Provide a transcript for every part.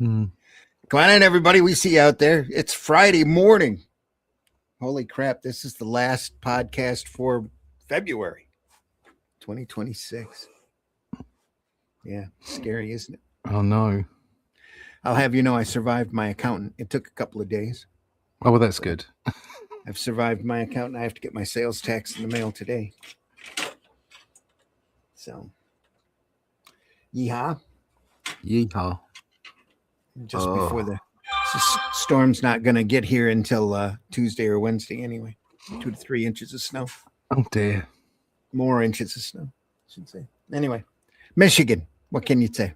Mm. Come on in, everybody. We see you out there. It's Friday morning. Holy crap. This is the last podcast for February 2026. Yeah, scary, isn't it? Oh, no. I'll have you know I survived my accountant. It took a couple of days. Oh, well, that's good. I've survived my accountant. I have to get my sales tax in the mail today. So, yeehaw. Yeehaw. Just before the storm's not going to get here until Tuesday or Wednesday anyway. 2 to 3 inches of snow. Oh, dear. More inches of snow, I should say. Anyway, Michigan, what can you say?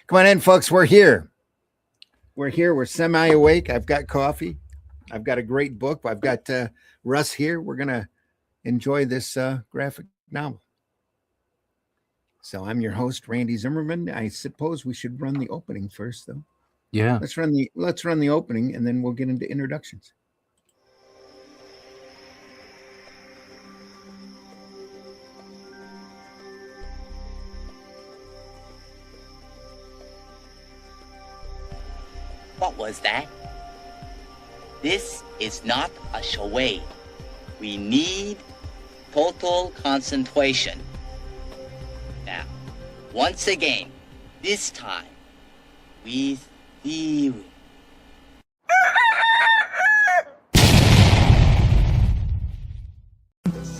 Come on in, folks. We're here. We're semi-awake. I've got coffee. I've got a great book. I've got Russ here. We're going to enjoy this graphic novel. So I'm your host, Randy Zimmerman. I suppose we should run the opening first, though. Yeah. Let's run the opening, and then we'll get into introductions. What was that? This is not a charade. We need total concentration. Now, once again, this time, with theory.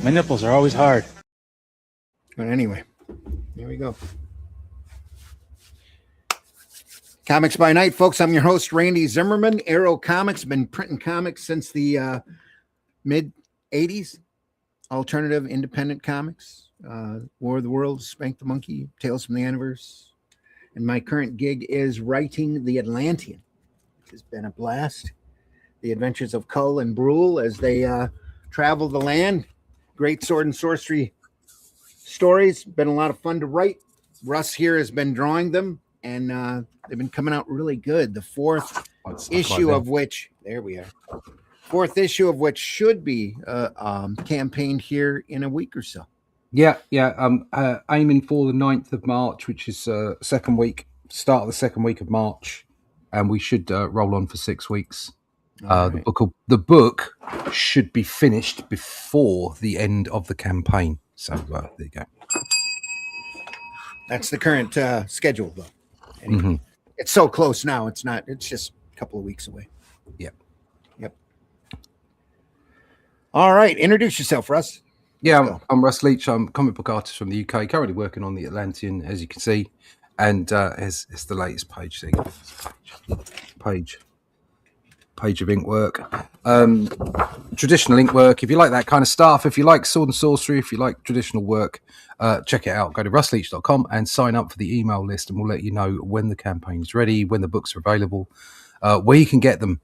My nipples are always hard. But anyway, here we go. Comics by Night, folks. I'm your host, Randy Zimmerman. Arrow Comics, been printing comics since the mid-'80s. Alternative, independent comics. War of the Worlds, Spank the Monkey, Tales from the Universe. And my current gig is writing The Atlantean, which has been a blast. The adventures of Cull and Brule as they travel the land. Great sword and sorcery stories. Been a lot of fun to write. Russ here has been drawing them, and they've been coming out really good. The fourth issue of which, there we are. Fourth issue of which should be campaigned here in a week or so. Yeah. Aiming for the 9th of March, which is start of the second week of March, and we should roll on for 6 weeks. Right. The book should be finished before the end of the campaign. So there you go. That's the current schedule, though. Anyway, It's so close now. It's not. It's just a couple of weeks away. Yep. All right. Introduce yourself, Russ. Yeah, I'm Russ Leach. I'm a comic book artist from the UK, currently working on The Atlantean, as you can see. And it's the latest page thing. Page of ink work. Traditional ink work. If you like that kind of stuff, if you like sword and sorcery, if you like traditional work, check it out. Go to russleach.com and sign up for the email list, and we'll let you know when the campaign is ready, when the books are available, where you can get them,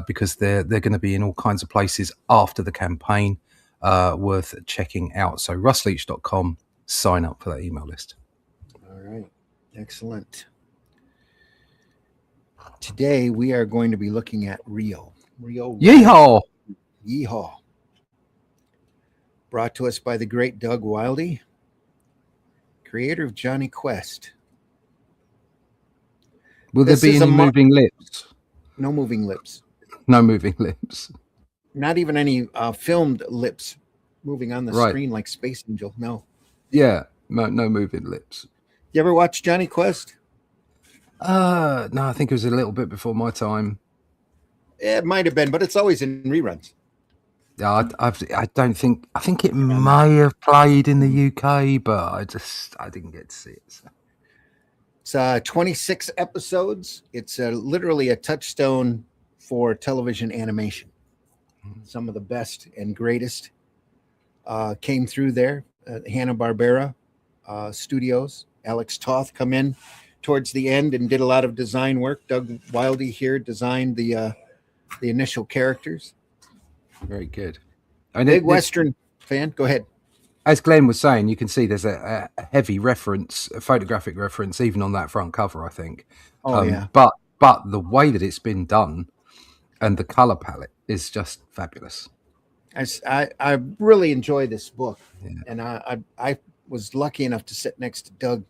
because they're going to be in all kinds of places after the campaign. Worth checking out. So russleach.com, sign up for that email list. All right. Excellent. Today we are going to be looking at RIO. Yeehaw! Yeehaw. Brought to us by the great Doug Wildey, creator of Jonny Quest. Will there be any moving lips? No moving lips. No moving lips. Not even any filmed lips moving on the screen like Space Angel. No. Yeah, no moving lips. You ever watch Jonny Quest? No, I think it was a little bit before my time. It might have been, but it's always in reruns. Yeah, I don't think. I think it may have played in the UK, but I didn't get to see it. So. It's 26 episodes. It's literally a touchstone for television animation. Some of the best and greatest came through there. Hanna-Barbera Studios. Alex Toth come in towards the end and did a lot of design work. Doug Wildey here designed the initial characters. Very good. Big Western fan. Go ahead. As Glenn was saying, you can see there's a heavy reference, a photographic reference, even on that front cover, I think. Yeah. But the way that it's been done and the color palette is just fabulous. I really enjoy this book. Yeah. And I was lucky enough to sit next to Doug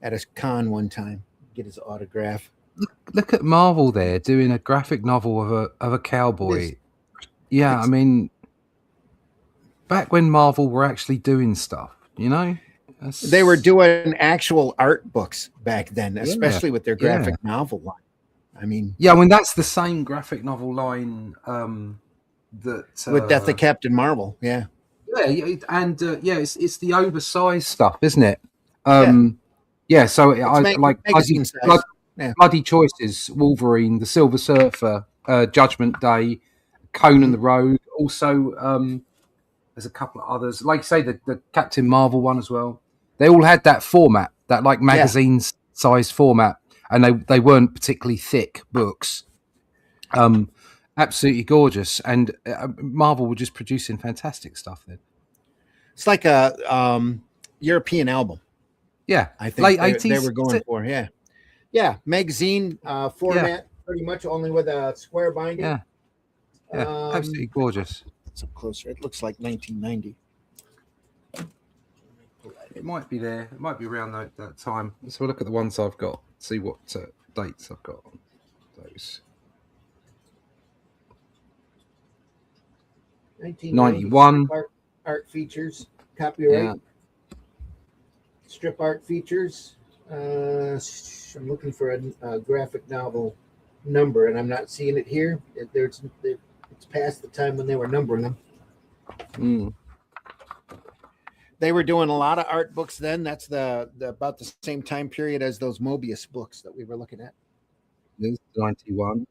at a con one time, get his autograph. look at Marvel there doing a graphic novel of a cowboy. Yeah, I mean, back when Marvel were actually doing stuff, you know, They were doing actual art books back then, especially with their graphic yeah. novel line. I mean, yeah, I mean that's the same graphic novel line that with Death of Captain Marvel, yeah, and it's the oversized stuff, isn't it? yeah. Yeah, so I It's like magazine size. Yeah. Bloody Choices, Wolverine, the Silver Surfer, Judgment Day, Conan the Rogue. Also, there's a couple of others, like say the Captain Marvel one as well. They all had that format, that like magazine size format, and they weren't particularly thick books. Absolutely gorgeous, and Marvel were just producing fantastic stuff then. It's like a European album. Yeah, I think late they 80s. were going for. Yeah, magazine format, pretty much only with a square binding. Yeah, absolutely gorgeous. It's up closer. It looks like 1990. It might be there. It might be around that time. Let's have a look at the ones I've got. See what dates I've got on those. 91. Art features, copyright. Strip art features. I'm looking for a graphic novel number, and I'm not seeing it here. It's past the time when they were numbering them. They were doing a lot of art books then. That's the about the same time period as those Mobius books that we were looking at. This is 91.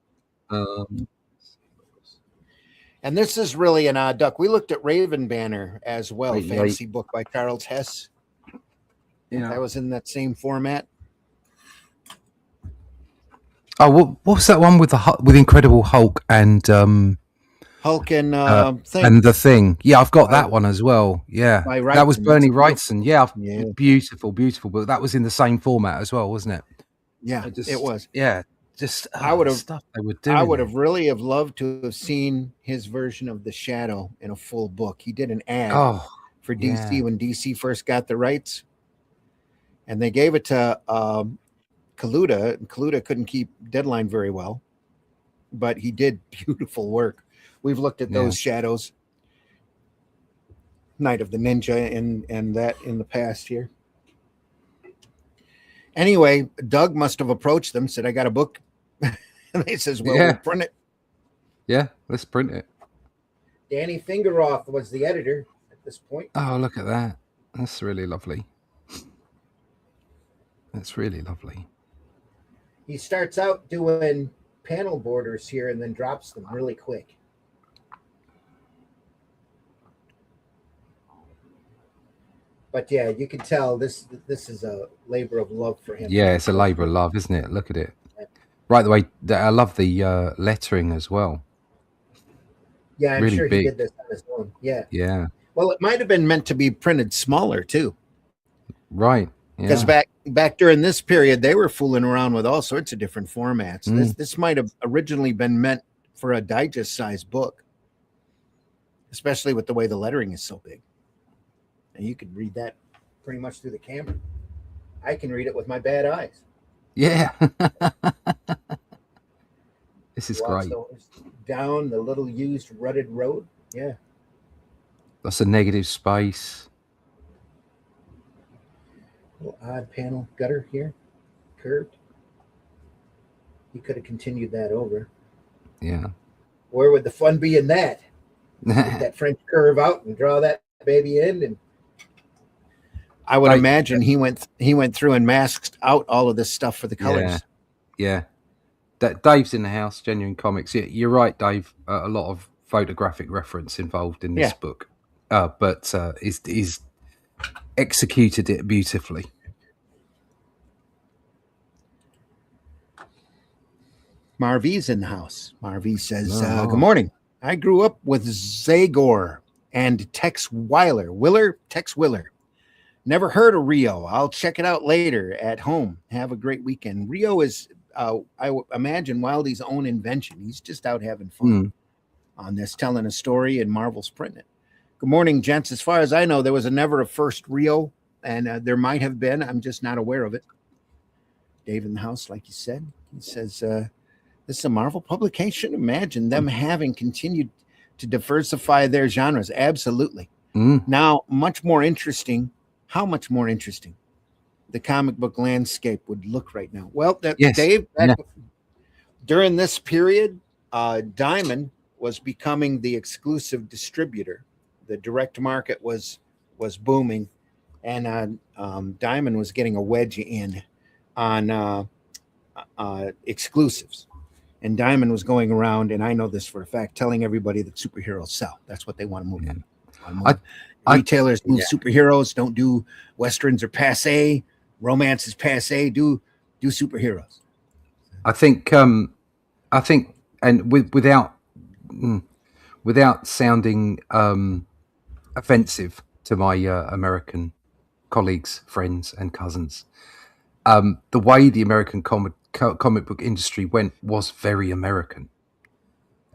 And this is really an odd duck. We looked at Raven Banner as well, fantasy book by Charles Hess. Yeah, that was in that same format. Oh, what was that one with with Incredible Hulk and Hulk and Thing? And the Thing? Yeah, I've got that one as well. Yeah, that was Bernie Wrightson. Yeah, beautiful. But that was in the same format as well, wasn't it? Yeah, it was. Yeah, just I would have stuff they were doing. I would have really have loved to have seen his version of The Shadow in a full book. He did an ad for DC when DC first got the rights, and they gave it to Kaluta, and Kaluta couldn't keep deadline very well, but he did beautiful work. We've looked at those shadows, Night of the Ninja, and that in the past here. Anyway, Doug must have approached them, said, "I got a book," and they says, "Well, we'll print it." Yeah, let's print it. Danny Fingeroth was the editor at this point. Oh, look at that! That's really lovely. That's really lovely. He starts out doing panel borders here and then drops them really quick. But yeah, you can tell this is a labor of love for him. Yeah, it's a labor of love, isn't it? Look at it. Right the way. I love the lettering as well. Yeah, I'm really sure big. He did this on his own. Yeah. Yeah. Well, it might have been meant to be printed smaller too. Right. Because back during this period, they were fooling around with all sorts of different formats. This might have originally been meant for a digest-sized book, especially with the way the lettering is so big. And you could read that pretty much through the camera. I can read it with my bad eyes. Yeah. This is great. Down the little used rutted road. Yeah. That's a negative space. Little odd panel gutter here, curved. You could have continued that over. Yeah. Where would the fun be in that? Get that French curve out and draw that baby in, and I would imagine he went through and masked out all of this stuff for the colors. Yeah. That Dave's in the house, Genuine Comics. Yeah, you're right, Dave. A lot of photographic reference involved in this book, but is executed it beautifully. Marvy's in the house. Marvy says, "Good morning. I grew up with Zagor and Tex Willer. Never heard of Rio. I'll check it out later at home. Have a great weekend." Rio is, I would imagine, Wildey's own invention. He's just out having fun on this, telling a story, and Marvel's printing it. Good morning, gents. As far as I know, there was never a first Rio, and there might have been. I'm just not aware of it. Dave in the house, like you said, he says, this is a Marvel publication. Imagine them having continued to diversify their genres. Absolutely. Now, much more interesting. How much more interesting the comic book landscape would look right now? Well, Dave, during this period, Diamond was becoming the exclusive distributor. The direct market was booming, and Diamond was getting a wedge in on exclusives. And Diamond was going around, and I know this for a fact, telling everybody that superheroes sell. That's what they want to move in. Retailers move superheroes, don't do westerns or passe. Romance is passe. Do superheroes. I think, and without sounding offensive to my American colleagues, friends, and cousins, the way the American comic book industry went was very American.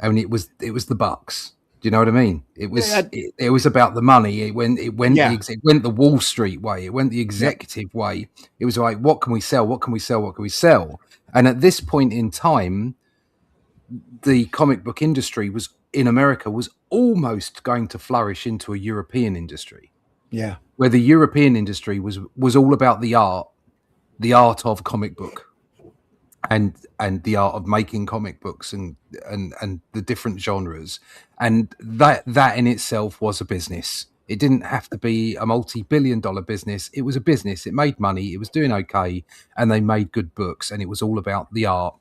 I mean, it was the bucks. Do you know what I mean? It was it was about the money. It went the Wall Street way. It went the executive way. It was like, what can we sell? What can we sell? What can we sell? And at this point in time, the comic book industry in America was almost going to flourish into a European industry. Yeah, where the European industry was all about the art of comic book, and the art of making comic books and the different genres, and that in itself was a business. It didn't have to be a multi-billion-dollar business. It was a business. It made money. It was doing okay, and they made good books, and it was all about the art.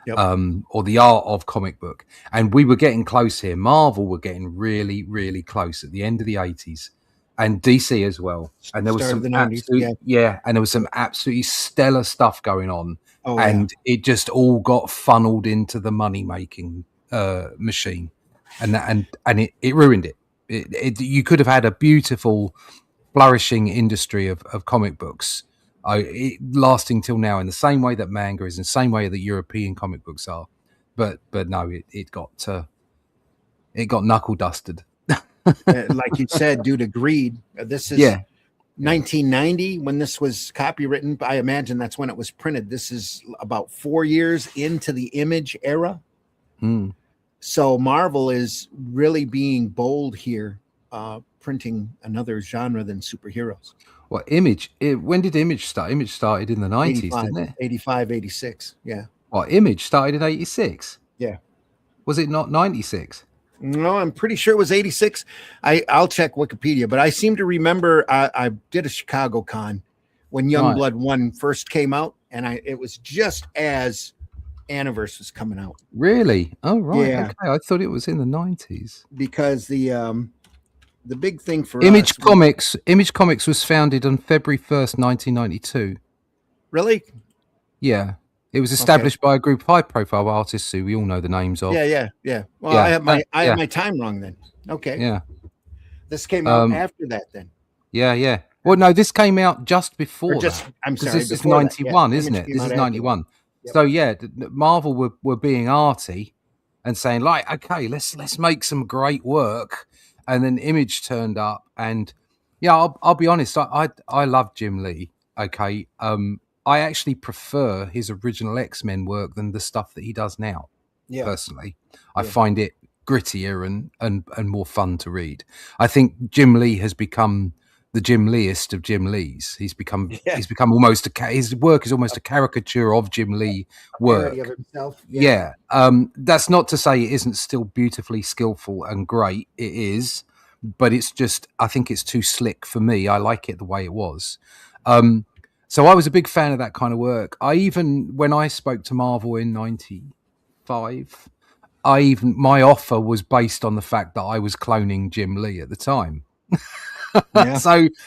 Or the art of comic book. And we were getting close here. Marvel were getting really, really close at the end of the 80s, and DC as well. And there was some and there was some absolutely stellar stuff going on. It just all got funneled into the money making machine, and it ruined it. You could have had a beautiful, flourishing industry of comic books. Lasting till now in the same way that manga is, in the same way that European comic books are, but no, it got knuckle dusted. Like you said, due to greed. This is 1990 when this was copywritten. I imagine that's when it was printed. This is about 4 years into the Image era. So Marvel is really being bold here, printing another genre than superheroes. Well, Image, when did Image start? Image started in the 90s, didn't it? 85, 86, yeah. Well, Image started in 86? Yeah. Was it not 96? No, I'm pretty sure it was 86. I'll check Wikipedia, but I seem to remember I did a Chicago con when Youngblood 1 first came out, and it was just as Aniverse was coming out. Really? Oh, right. Yeah. Okay, I thought it was in the 90s. Because the big thing for Image Comics was founded on February 1st, 1992. Really? Yeah. It was established by a group of high-profile artists who we all know the names of. Yeah. Well, I have my time wrong then. Okay. Yeah. This came out after that then. Yeah. Well, no, this came out just before that. I'm sorry. This is 91, isn't it? This is 91. Yep. So, Marvel were being arty and saying, like, okay, let's make some great work. And then Image turned up, and I'll be honest, I love Jim Lee. Okay, I actually prefer his original X-Men work than the stuff that he does now. Yeah, personally, I find it grittier and more fun to read. I think Jim Lee has become the Jim Leeist of Jim Lees. He's become almost his work is almost a caricature of Jim Lee work. Of himself. Yeah. That's not to say it isn't still beautifully skillful and great. It is, but it's just, I think it's too slick for me. I like it the way it was. So I was a big fan of that kind of work. When I spoke to Marvel in 95, my offer was based on the fact that I was cloning Jim Lee at the time. Yeah.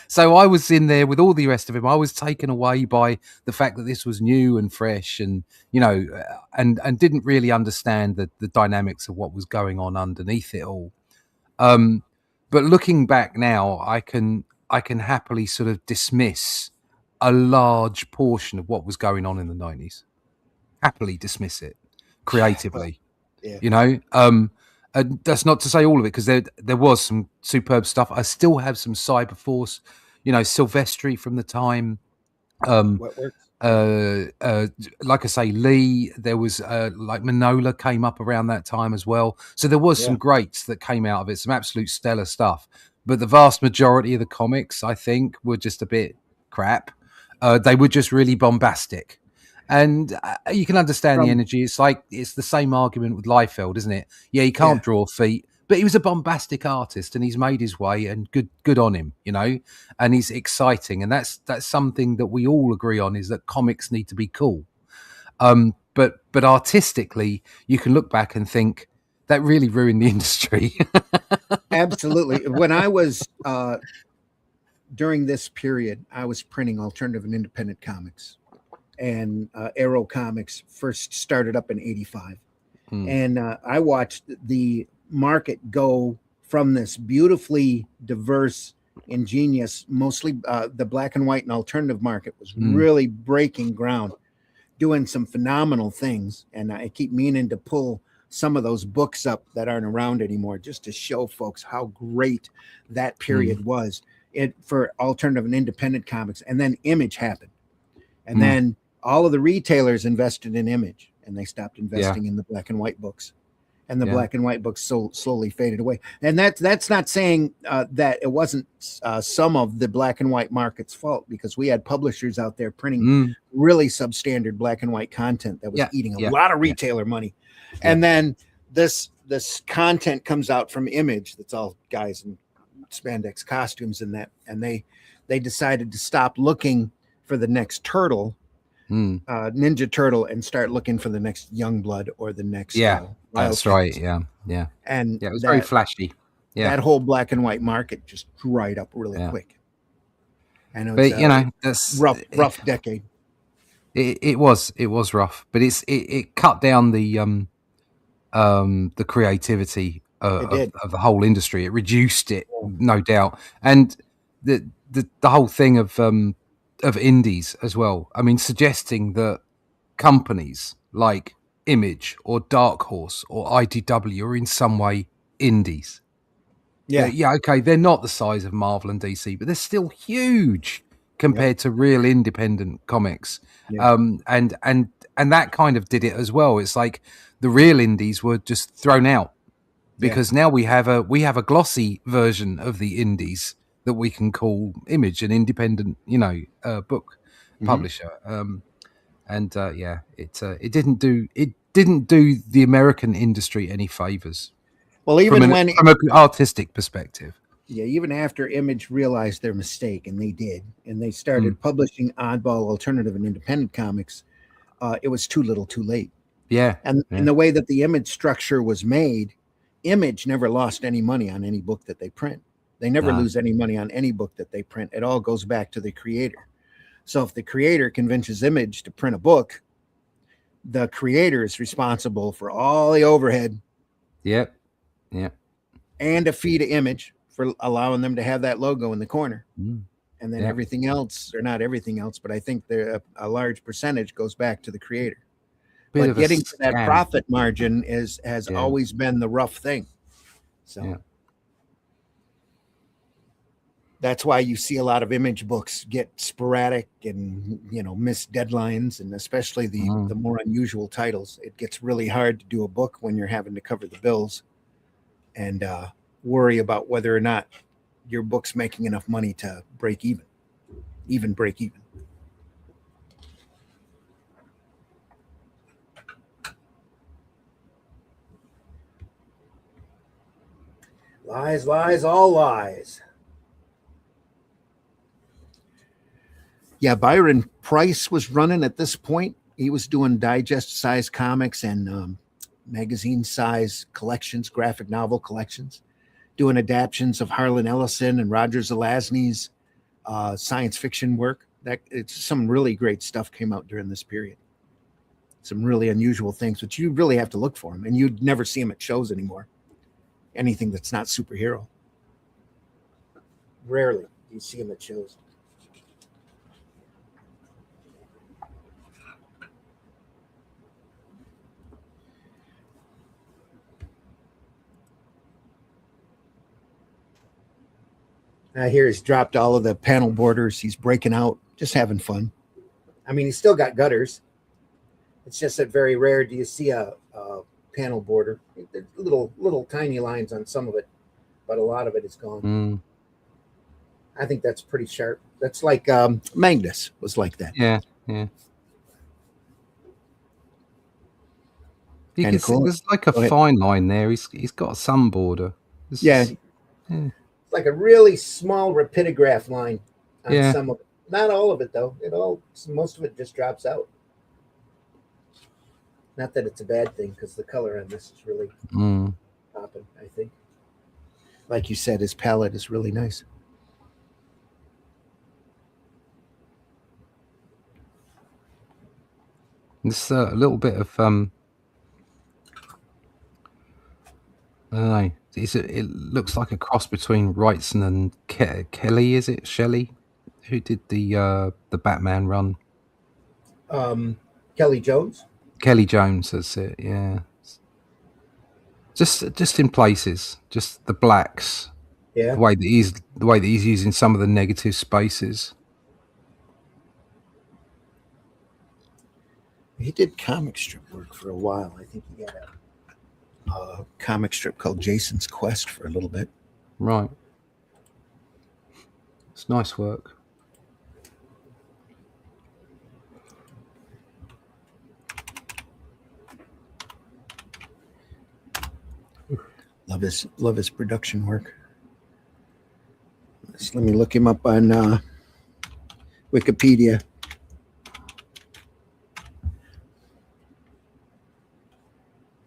So I was in there with all the rest of him. I was taken away by the fact that this was new and fresh, and and didn't really understand the dynamics of what was going on underneath it all. But looking back now, I can happily sort of dismiss a large portion of what was going on in the 90s. Happily dismiss it creatively. That's not to say all of it, because there was some superb stuff. I still have some Cyberforce, Silvestri from the time. like I say, Lee. There was like Manola came up around that time as well. So there was some greats that came out of it, some absolute stellar stuff. But the vast majority of the comics, I think, were just a bit crap. They were just really bombastic. And you can understand the energy. It's like it's the same argument with Liefeld, isn't it? Yeah, he can't draw feet, but he was a bombastic artist, and he's made his way. And good on him, you know. And he's exciting, and that's something that we all agree on: is that comics need to be cool. But artistically, you can look back and think that really ruined the industry. Absolutely. When I was during this period, I was printing alternative and independent comics. And Arrow Comics first started up in '85. And I watched the market go from this beautifully diverse, ingenious, mostly the black and white and alternative market was really breaking ground, doing some phenomenal things. And I keep meaning to pull some of those books up that aren't around anymore just to show folks how great that period was for alternative and independent comics. And then Image happened. And then all of the retailers invested in Image, and they stopped investing in the black and white books, and the black and white books slowly faded away. And that's not saying that it wasn't some of the black and white market's fault, because we had publishers out there printing really substandard black and white content that was eating a lot of retailer money. And then this content comes out from Image that's all guys in spandex costumes and that, and they decided to stop looking for the next Turtle, Ninja Turtle, and start looking for the next Youngblood or the next that's right. And it was very flashy. That whole black and white market just dried up really quick. And but you know, that's rough decade. It was rough, but it cut down the creativity of the whole industry. It reduced it, no doubt, and the whole thing of indies as well. I mean, suggesting that companies like Image or Dark Horse or IDW are in some way indies. Okay, they're not the size of Marvel and DC, but they're still huge compared to real independent comics. And that kind of did it as well. It's like the real indies were just thrown out because now we have a glossy version of the indies that we can call Image, an independent, book publisher. It didn't do the American industry any favors. Well, even from an artistic perspective. Yeah, even after Image realized their mistake, and they did, and they started publishing oddball, alternative, and independent comics, it was too little, too late. And the way that the Image structure was made, Image never lost any money on any book that they print. They never lose any money on any book that they print. It all goes back to the creator. So if the creator convinces Image to print a book, the creator is responsible for all the overhead. And a fee to Image for allowing them to have that logo in the corner. And then everything else, or not everything else, but I think a large percentage goes back to the creator. But getting to that profit margin has always been the rough thing. So that's why you see a lot of Image books get sporadic and, miss deadlines, and especially the more unusual titles. It gets really hard to do a book when you're having to cover the bills and worry about whether or not your book's making enough money to break even. Lies, all lies. Yeah, Byron Price was running at this point. He was doing digest-size comics and magazine-size collections, graphic novel collections, doing adaptions of Harlan Ellison and Roger Zelazny's science fiction work. It's some really great stuff came out during this period. Some really unusual things, but you really have to look for them, and you'd never see them at shows anymore. Anything that's not superhero. Rarely do you see them at shows. Here he's dropped all of the panel borders. He's breaking out, just having fun. I mean, he's still got gutters. It's just that very rare do you see a panel border. There's little tiny lines on some of it, but a lot of it is gone. Mm. I think that's pretty sharp. That's like Magnus was like that. Yeah, yeah. You Kinda can see cool. there's like a Go ahead. fine line there. He's got some border. This Yeah. is- yeah. It's like a really small rapidograph line on Yeah. some of it. Not all of it though. Most of it just drops out. Not that it's a bad thing, because the color on this is really popping, I think. Like you said, his palette is really nice. This a little bit of I don't know. It looks like a cross between Wrightson and Kelly. Is it Shelley? Who did the Batman run? Kelly Jones. Kelly Jones, that's it. Yeah. Just in places, just the blacks. Yeah. The way that he's using some of the negative spaces. He did comic strip work for a while. I think he had a comic strip called Jason's Quest for a little bit. Right. It's nice work. Love his production work. Let me look him up on Wikipedia.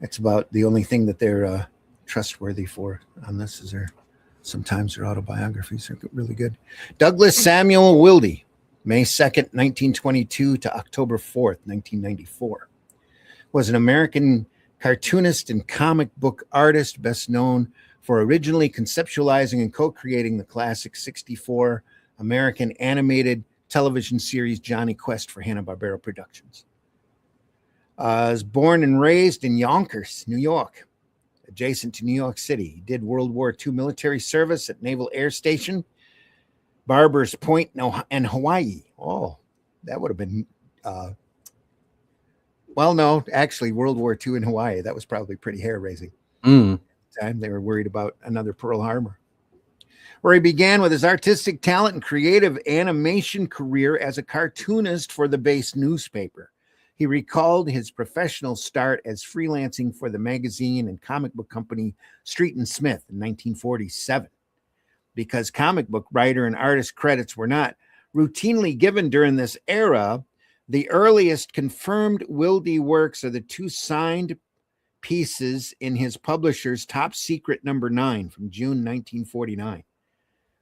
That's about the only thing that they're trustworthy for on this. Is sometimes their autobiographies are really good. Douglas Samuel Wildey, May 2nd, 1922 to October 4th, 1994, was an American cartoonist and comic book artist, best known for originally conceptualizing and co-creating the classic 1964 American animated television series Jonny Quest for Hanna-Barbera Productions. Was born and raised in Yonkers, New York, adjacent to New York City. He did World War II military service at Naval Air Station, Barbers Point, and Hawaii. Oh, that would have been... well, no, actually, World War II in Hawaii, that was probably pretty hair-raising. At the time, they were worried about another Pearl Harbor. Where he began with his artistic talent and creative animation career as a cartoonist for the base newspaper. He recalled his professional start as freelancing for the magazine and comic book company Street and Smith in 1947. Because comic book writer and artist credits were not routinely given during this era, the earliest confirmed Wildey works are the two signed pieces in his publisher's Top Secret number 9 from June 1949.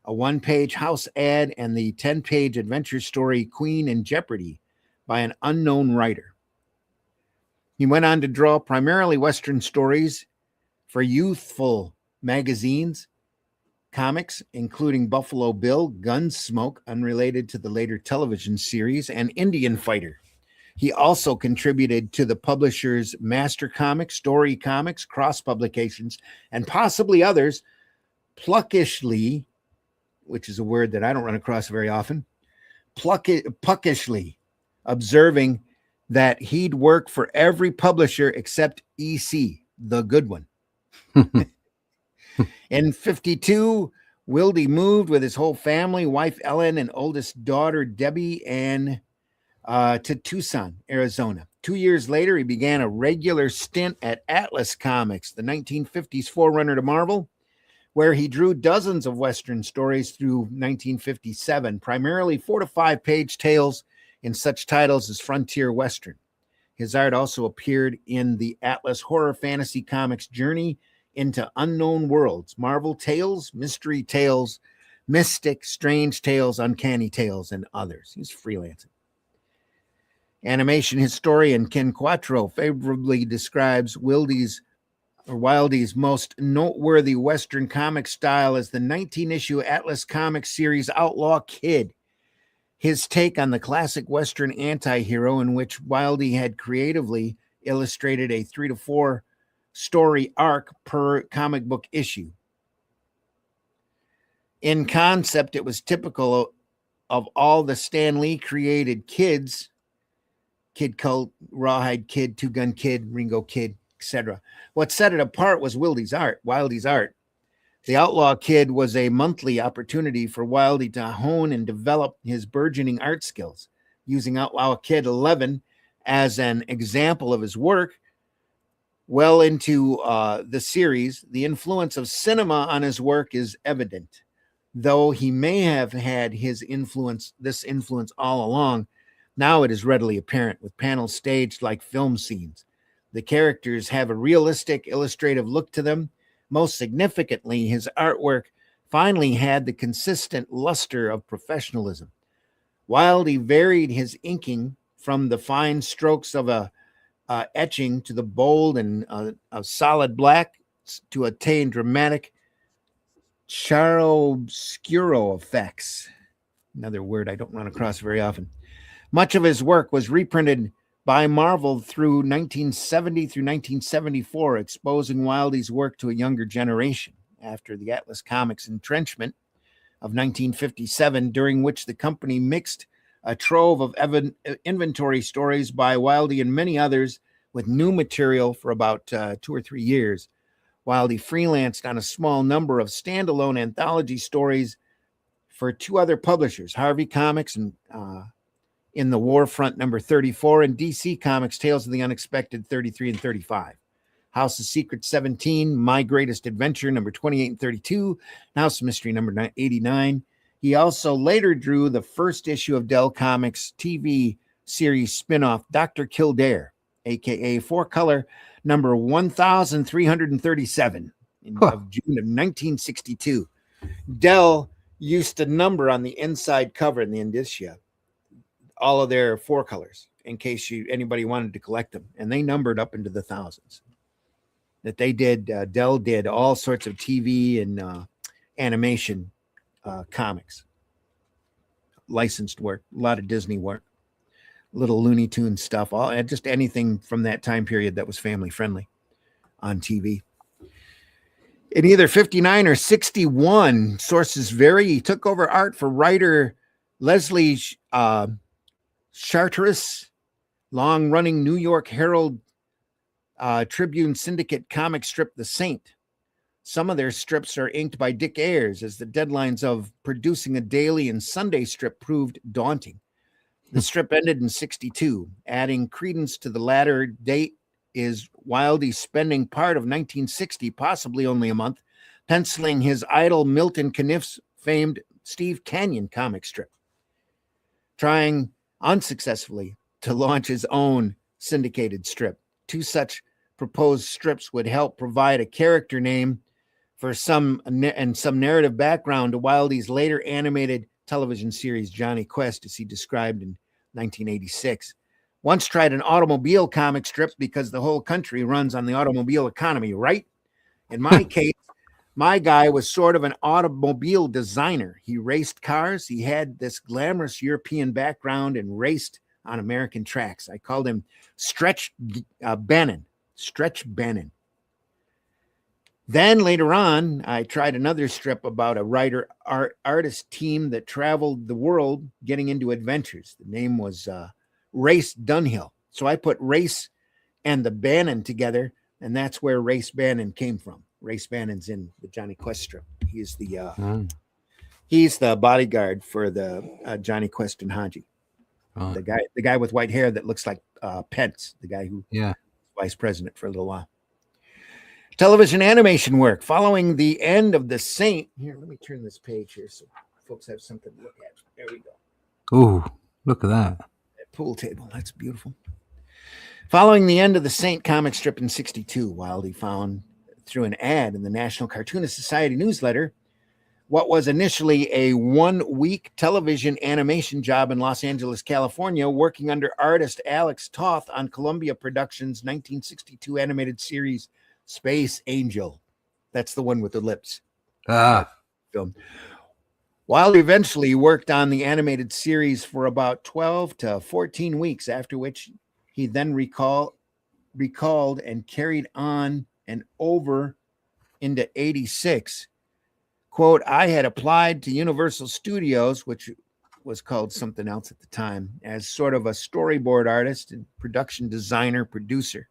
A one-page house ad and the 10-page adventure story Queen in Jeopardy by an unknown writer. He went on to draw primarily Western stories for youthful magazines, comics, including Buffalo Bill, Gunsmoke, unrelated to the later television series, and Indian Fighter. He also contributed to the publisher's Master Comics, Story Comics, cross publications, and possibly others, pluckishly, which is a word that I don't run across very often, puckishly observing that he'd work for every publisher except EC, the good one. In 1952, Wildey moved with his whole family, wife Ellen and oldest daughter Debbie, and to Tucson, Arizona. 2 years later, he began a regular stint at Atlas Comics, the 1950s forerunner to Marvel, where he drew dozens of Western stories through 1957, primarily 4 to 5 page tales in such titles as Frontier Western. His art also appeared in the Atlas Horror Fantasy Comics Journey into Unknown Worlds, Marvel Tales, Mystery Tales, Mystic, Strange Tales, Uncanny Tales, and others. He's freelancing. Animation historian Ken Quattro favorably describes Wildey's most noteworthy Western comic style as the 19-issue Atlas Comics series Outlaw Kid. His take on the classic Western anti-hero, in which Wildey had creatively illustrated a 3 to 4 story arc per comic book issue. In concept, it was typical of all the Stan Lee created kids Kid Cult, Rawhide Kid, Two Gun Kid, Ringo Kid, etc. What set it apart was Wildey's art. The Outlaw Kid was a monthly opportunity for Wildey to hone and develop his burgeoning art skills. Using Outlaw Kid 11 as an example of his work, well into the series, the influence of cinema on his work is evident. Though he may have had this influence all along, now it is readily apparent with panels staged like film scenes. The characters have a realistic, illustrative look to them. Most significantly, his artwork finally had the consistent luster of professionalism. Wildey varied his inking from the fine strokes of a etching to the bold and a solid black to attain dramatic chiaroscuro effects. Another word I don't run across very often. Much of his work was reprinted by Marvel through 1970 through 1974, exposing Wildey's work to a younger generation. After the Atlas Comics entrenchment of 1957, during which the company mixed a trove of inventory stories by Wildey and many others with new material for about 2 or 3 years, Wildey freelanced on a small number of standalone anthology stories for 2 other publishers, Harvey Comics and In the Warfront number 34, and DC Comics Tales of the Unexpected 33 and 35. House of Secrets 17, My Greatest Adventure number 28 and 32, House of Mystery number 89. He also later drew the first issue of Dell Comics TV series spinoff, Dr. Kildare, aka 4-color number 1337 of June of 1962. Dell used to number on the inside cover in the indicia all of their 4-colors in case anybody wanted to collect them, and they numbered up into the thousands. That they did. Dell did all sorts of TV and animation comics, licensed work, a lot of Disney work, little Looney Tunes stuff, just anything from that time period that was family friendly on TV. In either 59 or 61, sources vary, he took over art for writer Leslie Charteris, long-running New York Herald Tribune Syndicate comic strip The Saint. Some of their strips are inked by Dick Ayers, as the deadlines of producing a daily and Sunday strip proved daunting. The strip ended in 62. Adding credence to the latter date is Wildey spending part of 1960, possibly only a month, penciling his idol Milton Caniff's famed Steve Canyon comic strip, trying unsuccessfully to launch his own syndicated strip. 2 such proposed strips would help provide a character name for some narrative background to Wildey's later animated television series Jonny Quest, as he described in 1986. Once tried an automobile comic strip because the whole country runs on the automobile economy, right? In my case, my guy was sort of an automobile designer. He raced cars. He had this glamorous European background and raced on American tracks. I called him Stretch Bannon. Stretch Bannon. Then later on, I tried another strip about a artist team that traveled the world getting into adventures. The name was Race Dunhill. So I put Race and the Bannon together, and that's where Race Bannon came from. Race Bannon's in the Jonny Quest strip. He's the bodyguard for the Jonny Quest and Haji. Oh. The guy with white hair that looks like Pence, the guy who was vice president for a little while. Television animation work. Following the end of The Saint. Here, let me turn this page here so folks have something to look at. There we go. Oh, look at that. That pool table. That's beautiful. Following the end of The Saint comic strip in 62, Wildey found through an ad in the National Cartoonist Society newsletter what was initially a 1-week television animation job in Los Angeles, California, working under artist Alex Toth on Columbia Productions' 1962 animated series Space Angel. That's the one with the lips. Film. Wildey eventually worked on the animated series for about 12 to 14 weeks, after which he then recalled and carried on and over into 86. Quote, I had applied to Universal Studios, which was called something else at the time, as sort of a storyboard artist and production designer, producer.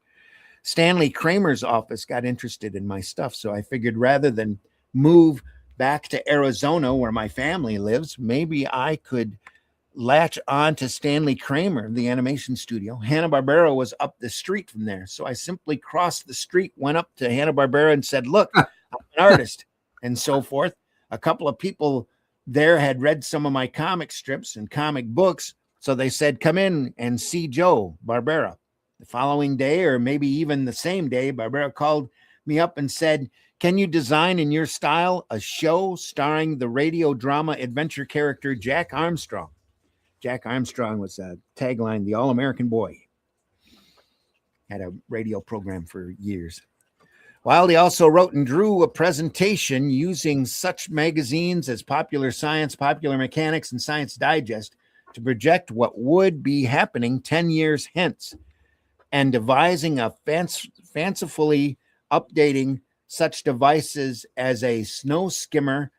Stanley Kramer's office got interested in my stuff, so I figured rather than move back to Arizona where my family lives, maybe I could latch on to Stanley Kramer, the animation studio. Hanna-Barbera was up the street from there, so I simply crossed the street, went up to Hanna-Barbera and said, look, I'm an artist, and so forth. A couple of people there had read some of my comic strips and comic books, so they said, come in and see Joe Barbera. The following day, or maybe even the same day, Barbera called me up and said, can you design in your style a show starring the radio drama adventure character Jack Armstrong? Jack Armstrong was a tagline, the All-American Boy. Had a radio program for years. Wildey also wrote and drew a presentation using such magazines as Popular Science, Popular Mechanics, and Science Digest to project what would be happening 10 years hence, and devising a fancifully updating such devices as a snow skimmer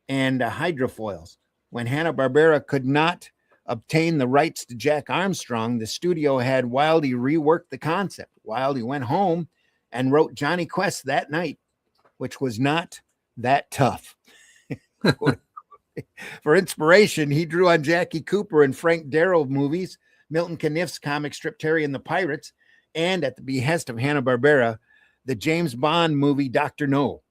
and hydrofoils. When Hanna-Barbera could not obtain the rights to Jack Armstrong, the studio had Wildey rework the concept. Wildey went home and wrote Jonny Quest that night, which was not that tough. For inspiration, he drew on Jackie Cooper and Frank Darrow movies, Milton Caniff's comic strip Terry and the Pirates, and at the behest of Hanna-Barbera, the James Bond movie Dr. No.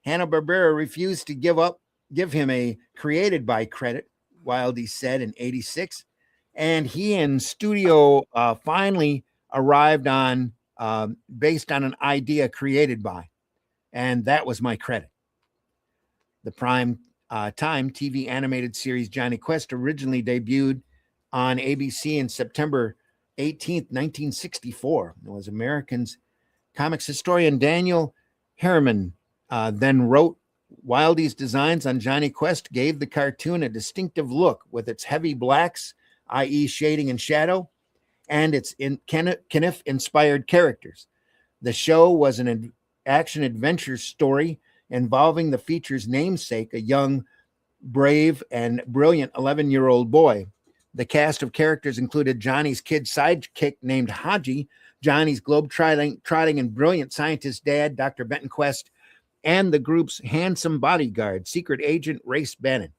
Hanna-Barbera refused to give him a created by credit, Wildey said in 86, and he and studio finally arrived on based on an idea created by, and that was my credit. The prime time TV animated series Jonny Quest originally debuted on ABC in September 18th, 1964. It was American's comics historian Daniel Harriman then wrote Wildey's designs on Jonny Quest gave the cartoon a distinctive look with its heavy blacks, i.e. shading and shadow, and its Kniff-inspired characters. The show was an action-adventure story involving the feature's namesake, a young, brave, and brilliant 11-year-old boy. The cast of characters included Johnny's kid sidekick named Haji, Johnny's globe-trotting and brilliant scientist dad, Dr. Benton Quest, and the group's handsome bodyguard, secret agent Race Bannon,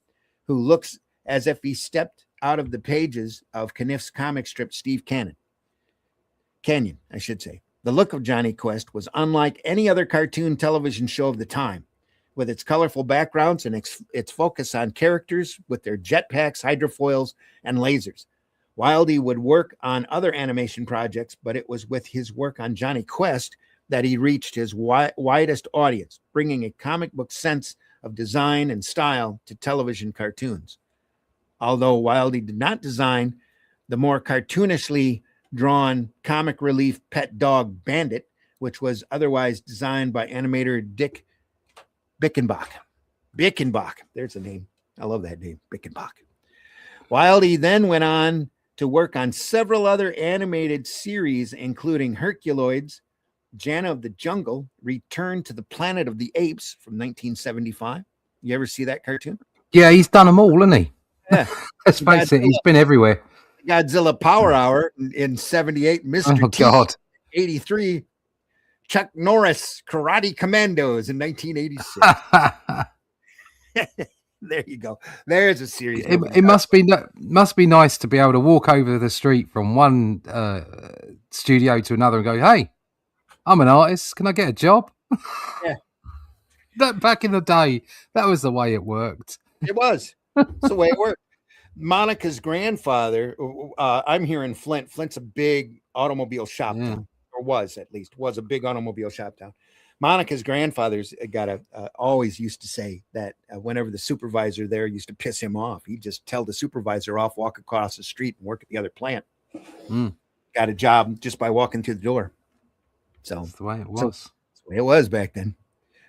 who looks as if he stepped out of the pages of Kniff's comic strip Steve Canyon. The look of Jonny Quest was unlike any other cartoon television show of the time, with its colorful backgrounds and its focus on characters with their jetpacks, hydrofoils, and lasers. Wildey would work on other animation projects, but it was with his work on Jonny Quest that he reached his widest audience, bringing a comic book sense of design and style to television cartoons. Although Wildey did not design the more cartoonishly drawn comic relief pet dog Bandit, which was otherwise designed by animator Dick Bickenbach. There's a name. I love that name, Bickenbach. Wildey then went on to work on several other animated series, including Herculoids, Jana of the Jungle, Return to the Planet of the Apes from 1975. You ever see that cartoon? Yeah, he's done them all, hasn't he? Yeah. Let's face it, he's been everywhere. Godzilla Power Hour in 78, Mr. Oh, T, God. 83, Chuck Norris Karate Commandos in 1986. There you go. There's a series. It must be nice to be able to walk over the street from one studio to another and go, hey, I'm an artist. Can I get a job? Yeah. That back in the day, that was the way it worked. It was. That's the way it worked. Monica's grandfather, I'm here in Flint. Flint's a big automobile shop town, or was a big automobile shop town. Monica's grandfather's always used to say that whenever the supervisor there used to piss him off, he'd just tell the supervisor off, walk across the street and work at the other plant. Got a job just by walking through the door. So that's the way it was. That's the way it was back then.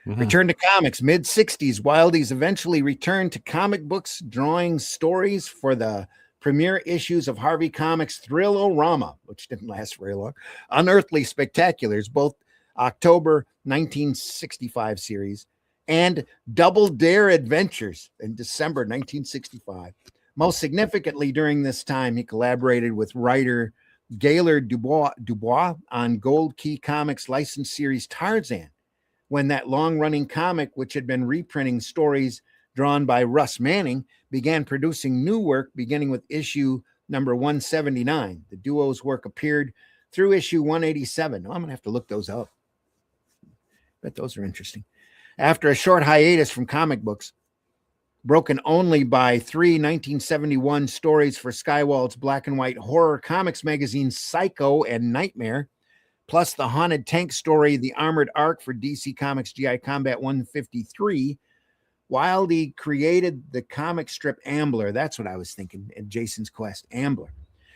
Mm-hmm. Return to comics, mid-60s. Wildey's eventually returned to comic books, drawing stories for the premiere issues of Harvey Comics' Thrill-O-Rama, which didn't last very long, Unearthly Spectaculars, both October 1965 series, and Double Dare Adventures in December 1965. Most significantly, during this time, he collaborated with writer Gaylord Dubois on Gold Key Comics licensed series Tarzan, when that long-running comic, which had been reprinting stories drawn by Russ Manning, began producing new work beginning with issue number 179. The duo's work appeared through issue 187. Oh, I'm going to have to look those up. Bet those are interesting. After a short hiatus from comic books, broken only by 1971 stories for Skywald's black and white horror comics magazine Psycho and Nightmare, plus the haunted tank story The Armored Ark for DC Comics GI Combat 153, Wildey created the comic strip Ambler. That's what I was thinking at Jason's Quest, Ambler,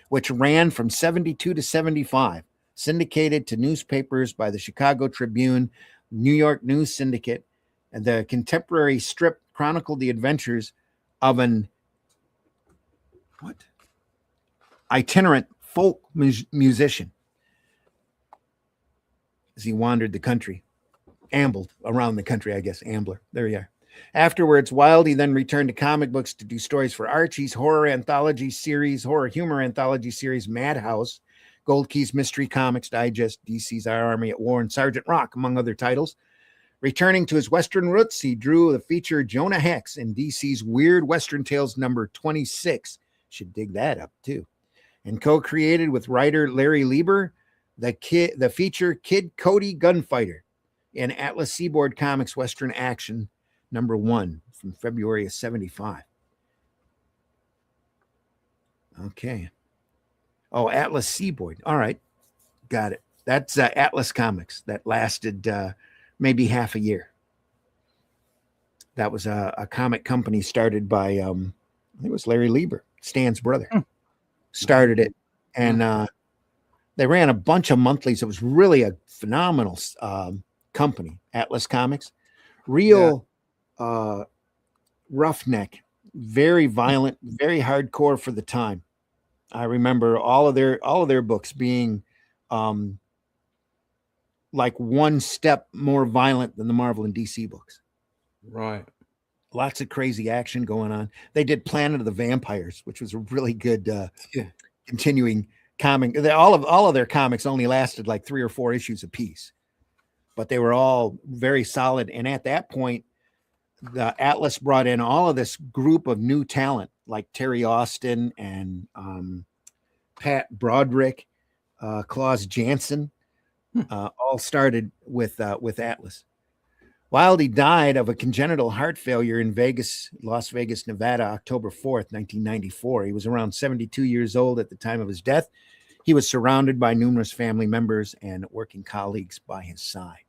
which ran from 72 to 75, syndicated to newspapers by the Chicago Tribune, New York News Syndicate, and the contemporary strip chronicled the adventures of an itinerant folk musician as he wandered the country, ambled around the country, I guess, Ambler. There you are. Afterwards, Wildey then returned to comic books to do stories for Archie's horror humor anthology series Madhouse, Gold Key's Mystery Comics Digest, DC's Our Army at War, and Sergeant Rock, among other titles. Returning to his Western roots, he drew the feature Jonah Hex in DC's Weird Western Tales number 26. Should dig that up, too. And co-created with writer Larry Lieber, the feature Kid Cody Gunfighter in Atlas Seaboard Comics Western Action number 1 from February of 75. Okay. Oh, Atlas Seaboard. All right. Got it. That's Atlas Comics. That lasted maybe half a year. That was a comic company started by, I think it was Larry Lieber, Stan's brother. Started it. And they ran a bunch of monthlies. It was really a phenomenal company, Atlas Comics. Real roughneck, very violent, very hardcore for the time. I remember all of their books being like one step more violent than the Marvel and DC books. Right. Lots of crazy action going on. They did Planet of the Vampires, which was a really good continuing comic. All of their comics only lasted like 3 or 4 issues apiece, but they were all very solid. And at that point, the Atlas brought in all of this group of new talent, like Terry Austin and Pat Broderick, Klaus Janson, all started with Atlas. Wildey died of a congenital heart failure in Las Vegas, Nevada, October 4th, 1994. He was around 72 years old at the time of his death. He was surrounded by numerous family members and working colleagues by his side.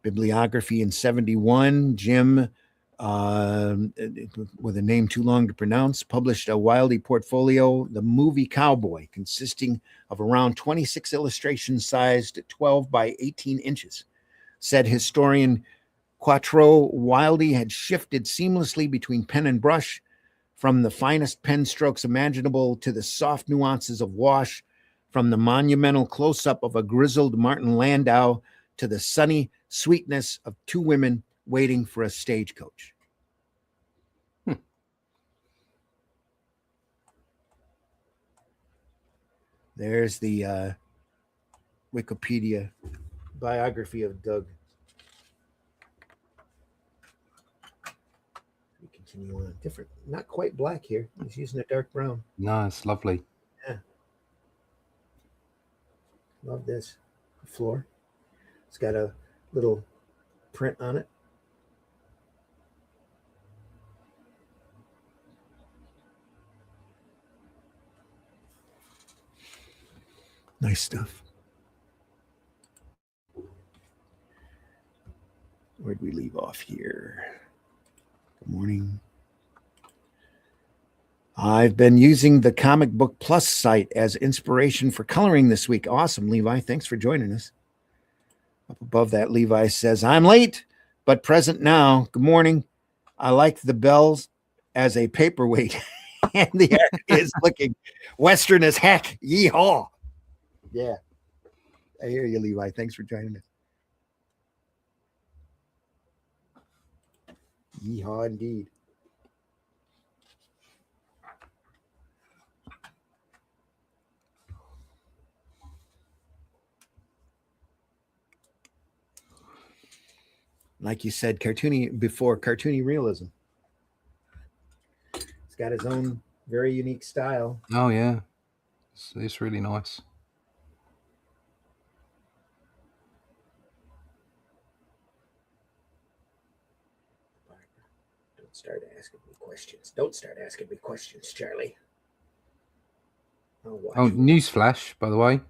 Bibliography in 71, Jim, with a name too long to pronounce, published a Wildey portfolio, The Movie Cowboy, consisting of around 26 illustrations sized 12 by 18 inches. Said historian Quattro, Wildey had shifted seamlessly between pen and brush, from the finest pen strokes imaginable to the soft nuances of wash, from the monumental close-up of a grizzled Martin Landau to the sunny sweetness of 2 women waiting for a stagecoach. There's the Wikipedia biography of Doug. We continue on. Different, not quite black here. He's using a dark brown. Nice, lovely. Yeah. Love this. The floor. It's got a little print on it. Nice stuff. Where'd we leave off here? Good morning. I've been using the Comic Book Plus site as inspiration for coloring this week. Awesome, Levi. Thanks for joining us. Up above that, Levi says, I'm late, but present now. Good morning. I like the bells as a paperweight, and the art is looking Western as heck. Yeehaw. Yeah. I hear you, Levi. Thanks for joining us. Yeehaw indeed. like you said, cartoony realism. He's got his own very unique style. Oh yeah, it's really nice. Don't start asking me questions. Don't start asking me questions, Charlie. Oh, newsflash, by the way.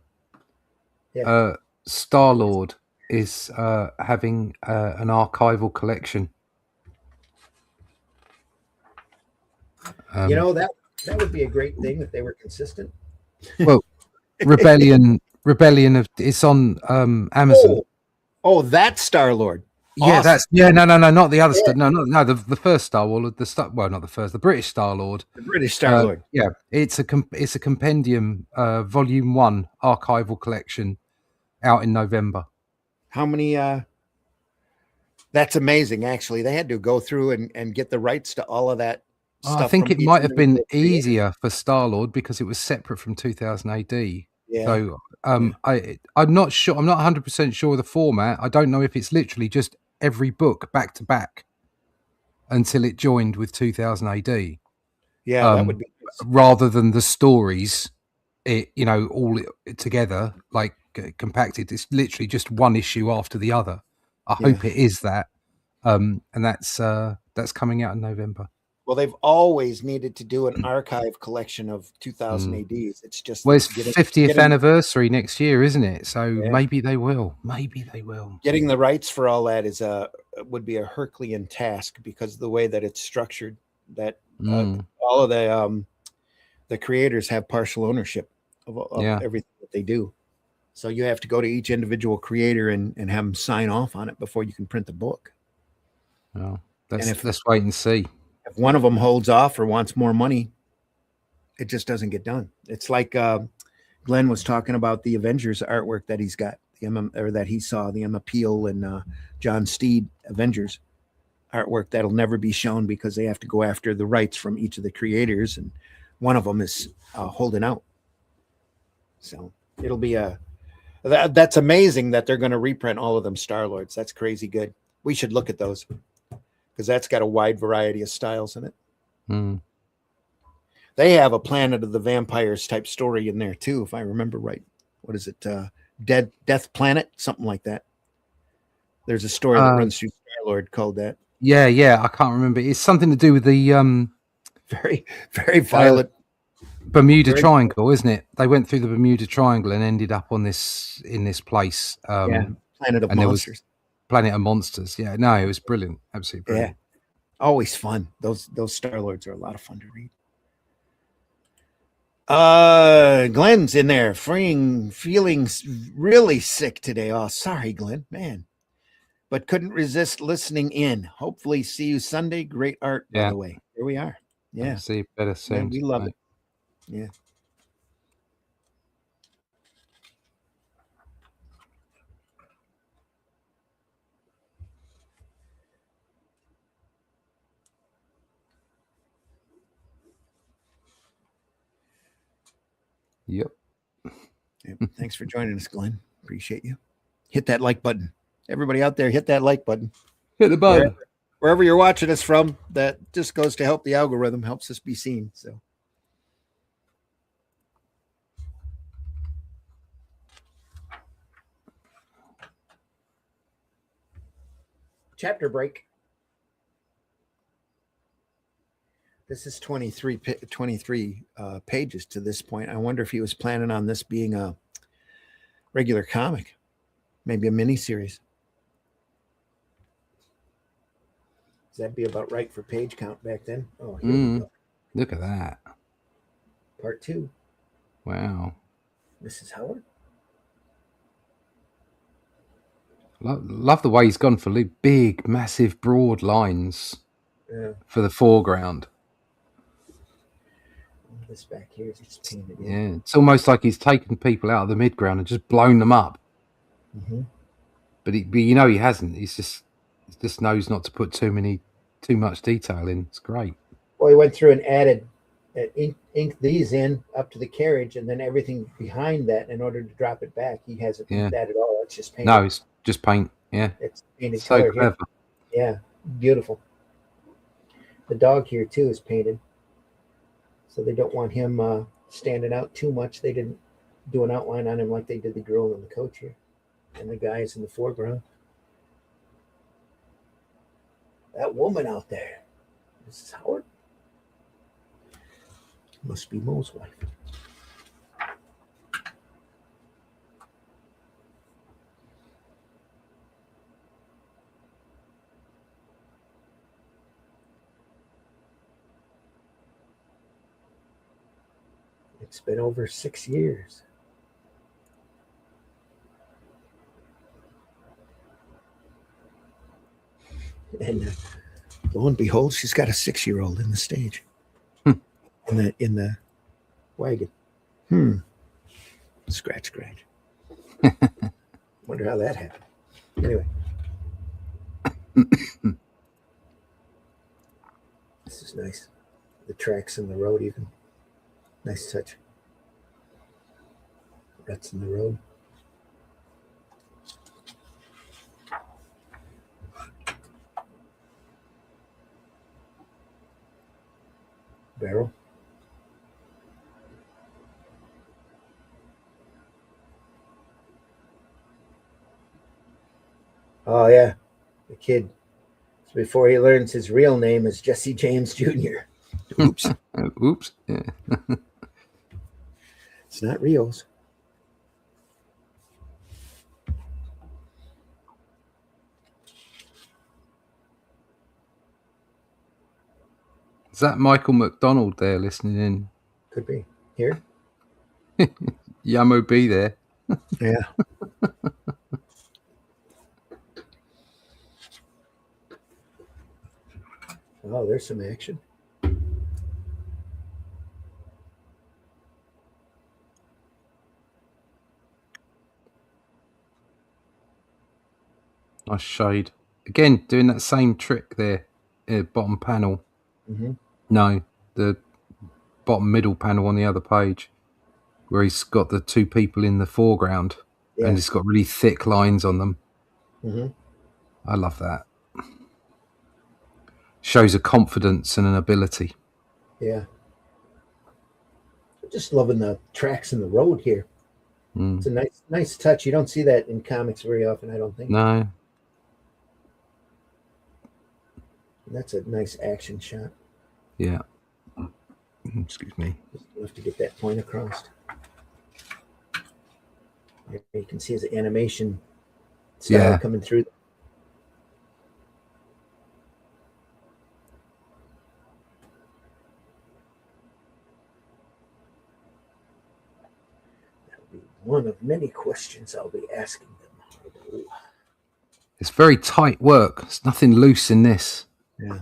Yeah. Star-Lord is having an archival collection. You know, that would be a great thing if they were consistent. Well, Rebellion of it's on Amazon. Oh, that's Star-Lord. Yeah, awesome. no, not the other Star. No, the first Star-Lord, not the first, the British Star-Lord. The British Star-Lord. Yeah, it's a compendium, volume 1 archival collection, out in November. How many? That's amazing. Actually, they had to go through and get the rights to all of that. I think it might have been easier for Star-Lord because it was separate from 2000 AD. Yeah. So I'm not sure. I'm not 100% sure of the format. I don't know if it's literally just every book back to back until it joined with 2000 AD. Yeah, that would be rather than the stories, all together, like compacted. It's literally just one issue after the other. I hope it is that, and that's coming out in November. Well, they've always needed to do an archive collection of 2000 ADs. It's just it's 50th anniversary next year, isn't it? So maybe they will. Getting the rights for all that would be a Herculean task because of the way that it's structured. That all of the creators have partial ownership of everything that they do. So you have to go to each individual creator and have them sign off on it before you can print the book. Well, let's wait and see. If one of them holds off or wants more money, it just doesn't get done. It's like Glenn was talking about the Avengers artwork that he's got, that he saw, the Emma Peel and John Steed Avengers artwork that'll never be shown because they have to go after the rights from each of the creators, and one of them is holding out. So it'll be that's amazing that they're going to reprint all of them Star-Lords. That's crazy good. We should look at those because that's got a wide variety of styles in it. They have a Planet of the Vampires type story in there too, if I remember right. What is it? Death Planet, something like that. There's a story that runs through Star-Lord called that. Yeah, I can't remember. It's something to do with the very, very violent Bermuda Triangle, isn't it? They went through the Bermuda Triangle and ended up in this place. Planet of Monsters. Planet of Monsters. Yeah, no, it was brilliant. Absolutely brilliant. Yeah, always fun. Those Star-Lords are a lot of fun to read. Glenn's in there, feeling really sick today. Oh, sorry, Glenn, man. But couldn't resist listening in. Hopefully see you Sunday. Great art, by the way. Here we are. Yeah. See you better soon. We love it. Yeah. Yep. Thanks for joining us, Glenn. Appreciate you. Hit that like button. Everybody out there, hit that like button. Hit the button. Wherever you're watching us from, that just goes to help the algorithm, helps us be seen. So. Chapter break. This is 23 pages to this point. I wonder if he was planning on this being a regular comic, maybe a mini series. Does that be about right for page count back then? Oh, here we go. Look at that. Part 2. Wow. Mrs. Howard. Love the way he's gone for big, massive, broad lines for the foreground. This back here is just painted in. Yeah, it's almost like he's taken people out of the midground and just blown them up. But he hasn't. He just knows not to put too much detail in. It's great. Well, he went through and added inked these in up to the carriage, and then everything behind that in order to drop it back. He hasn't that at all. It's just paint. No, it's just paint. Yeah, it's painted. So clever. Yeah, beautiful. The dog here too is painted, so they don't want him standing out too much. They didn't do an outline on him like they did the girl and the coach here, and the guys in the foreground. That woman out there, Mrs. Howard, must be Mo's wife. It's been over 6 years. And lo and behold, she's got a 6-year-old in the stage. In the wagon. Scratch. Wonder how that happened. Anyway. This is nice. The tracks in the road even. Nice touch. Ruts in the road. Barrel. Oh yeah, the kid. So before he learns his real name is Jesse James Jr. Oops. Oops. Yeah. It's not Rio's. Is that Michael McDonald there listening in? Could be. Here? Yamo B there. Yeah. Oh, there's some action. Nice shade. Again, doing that same trick there. Bottom panel. Mm-hmm. No, the bottom middle panel on the other page, where he's got the two people in the foreground, and it's got really thick lines on them. Mm-hmm. I love that. Shows a confidence and an ability. Yeah. Just loving the tracks in the road here. It's a nice touch. You don't see that in comics very often, I don't think. No. That's a nice action shot. Yeah. Excuse me. Just enough to get that point across. You can see his animation style coming through. That'll be one of many questions I'll be asking them. It's very tight work. There's nothing loose in this. Yeah.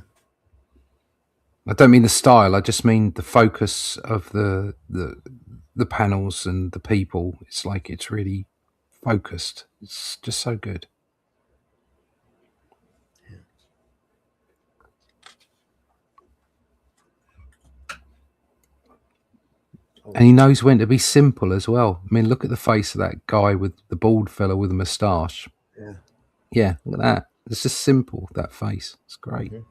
I don't mean the style. I just mean the focus of the panels and the people. It's like it's really focused. It's just so good. And he knows when to be simple as well. I mean, look at the face of that guy with the bald fella with a moustache. Yeah. Yeah, look at that. It's just simple, that face. It's great. Mm-hmm.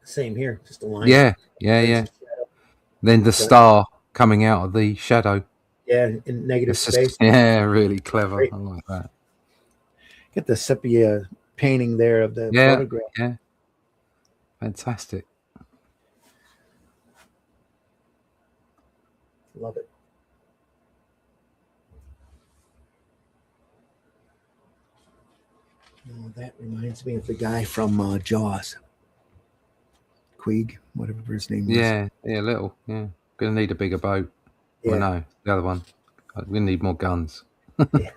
Same here, just a line. Yeah. Then the star coming out of the shadow. Yeah, in negative space. Yeah, really clever. Great. I like that. Get the sepia painting there of the photograph. Yeah. Fantastic. Love it. Oh, that reminds me of the guy from Jaws. Queeg, whatever his name was. Yeah, little. Yeah. Gonna need a bigger boat. Yeah. Well, no, the other one. We're gonna need more guns. Yeah.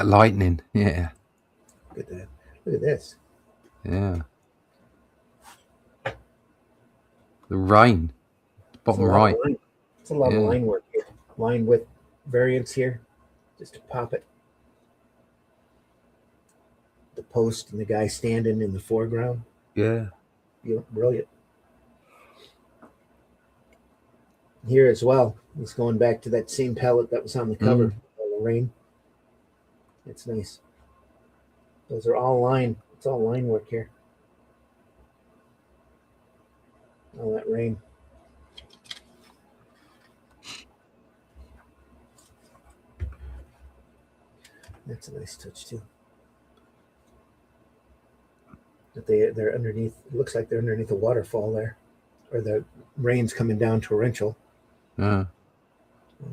Lightning. Yeah. Look at that. Look at this. Yeah. The rain. Bottom right. It's a lot of line work here. Line width variance here. Just to pop it. The post and the guy standing in the foreground. Yeah. Brilliant. Here as well. He's going back to that same palette that was on the cover. little rain. It's nice. Those are all line. It's all line work here. All that rain. That's a nice touch too. But they're underneath. It looks like they're underneath a waterfall there, or the rain's coming down torrential. Oh,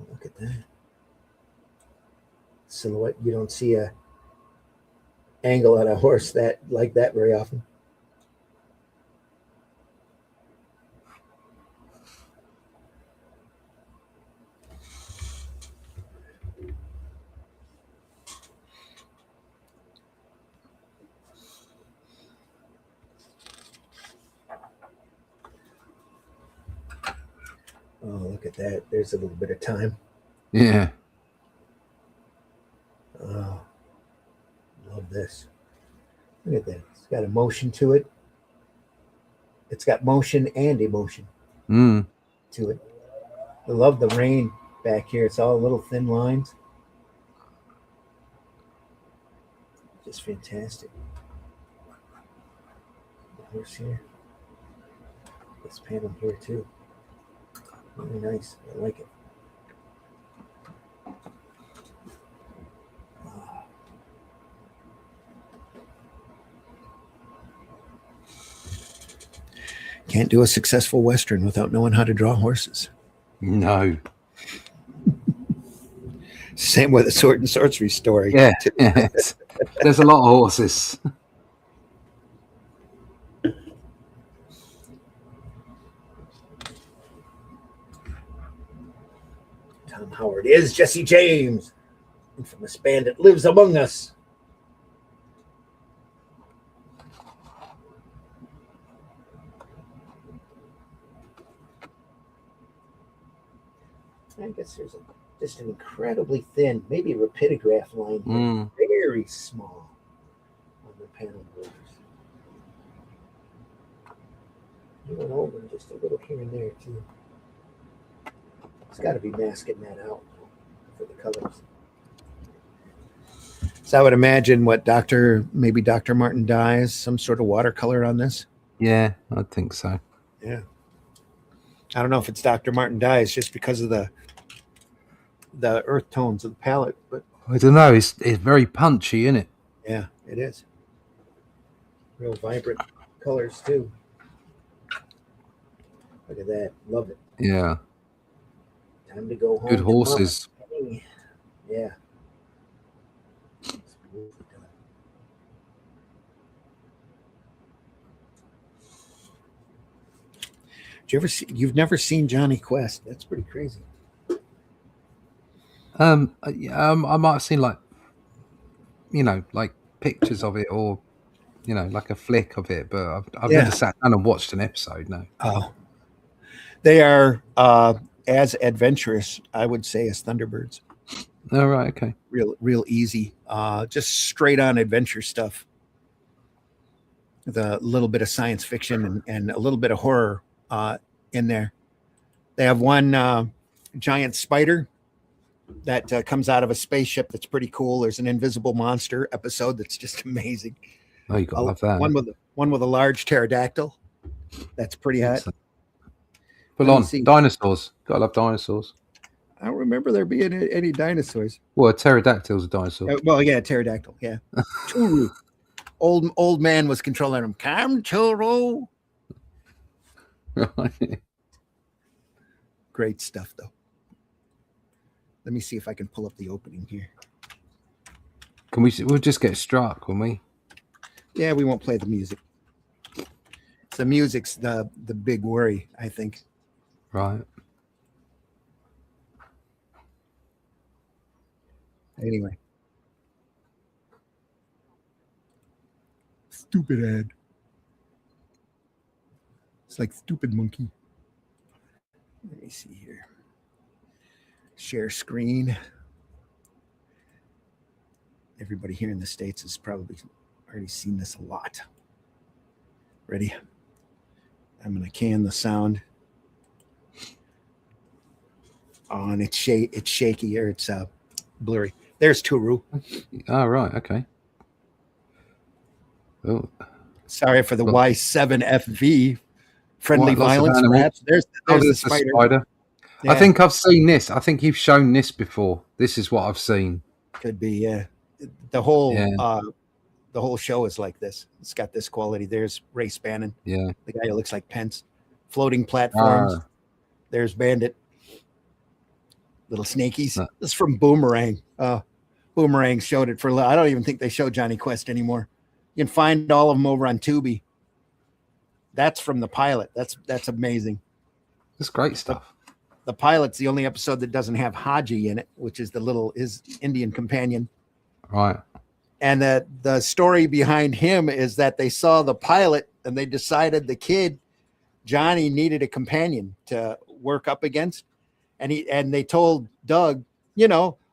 look at that silhouette. You don't see a angle on a horse like that very often. Oh, look at that. There's a little bit of time. Yeah. Oh, love this. Look at that. It's got emotion to it. It's got motion and emotion to it. I love the rain back here. It's all little thin lines. Just fantastic. The horse here. This panel here too. Really nice. I like it. Can't do a successful Western without knowing how to draw horses. No. Same with a sword and sorcery story. Yeah. Yes. There's a lot of horses. Tom Howard is Jesse James, infamous bandit, lives among us. I guess there's just an incredibly thin, maybe rapidograph line here, very small on the panel borders. You went over just a little here and there too. It's got to be masking that out for the colors. So I would imagine maybe Dr. Martin Dyes, some sort of watercolor on this. Yeah, I think so. Yeah. I don't know if it's Dr. Martin Dyes just because of the earth tones of the palette, but I don't know. It's very punchy, isn't it? Yeah, it is. Real vibrant colors too. Look at that. Love it. Yeah. Time to go home. Good horses. Yeah. You've never seen Jonny Quest? That's pretty crazy. I might have seen like pictures of it, or like a flick of it, but I've never sat down and watched an episode. No. Oh, they are as adventurous, I would say, as Thunderbirds. Oh, right. Okay. Real easy. Just straight on adventure stuff. With a little bit of science fiction and a little bit of horror in there. They have one giant spider that comes out of a spaceship that's pretty cool. There's an invisible monster episode that's just amazing. Oh, you gotta love that. One with a large pterodactyl. That's pretty hot. Full on dinosaurs. Gotta love dinosaurs. I don't remember there being any dinosaurs. Well, a pterodactyl's a dinosaur. Well, yeah, pterodactyl. Yeah, Turu. Old man was controlling him. Come, Turu. Great stuff, though. Let me see if I can pull up the opening here. Can we? We'll just get struck, won't we? Yeah, we won't play the music. The music's the big worry, I think. Right. Anyway. Stupid ad. It's like stupid monkey. Let me see here. Share screen. Everybody here in the States has probably already seen this a lot. Ready? I'm going to can the sound. Oh, and it's shaky, or it's blurry. There's Turu. Oh, right. Okay. Oh, Sorry for the Y7FV. Friendly lots of violence, animals. perhaps. There's the spider. Yeah. I think I've seen this. I think you've shown this before. This is what I've seen. Could be, yeah. The whole show is like this. It's got this quality. There's Ray Spannon. Yeah. The guy who looks like Pence. Floating platforms. There's Bandit. Little snakies. This is from Boomerang. Boomerang showed it for. I don't even think they show Jonny Quest anymore. You can find all of them over on Tubi. That's from the pilot. That's amazing. That's great stuff. The pilot's the only episode that doesn't have Haji in it, which is his Indian companion. Right. And the story behind him is that they saw the pilot and they decided the kid, Johnny, needed a companion to work up against. And they told Doug,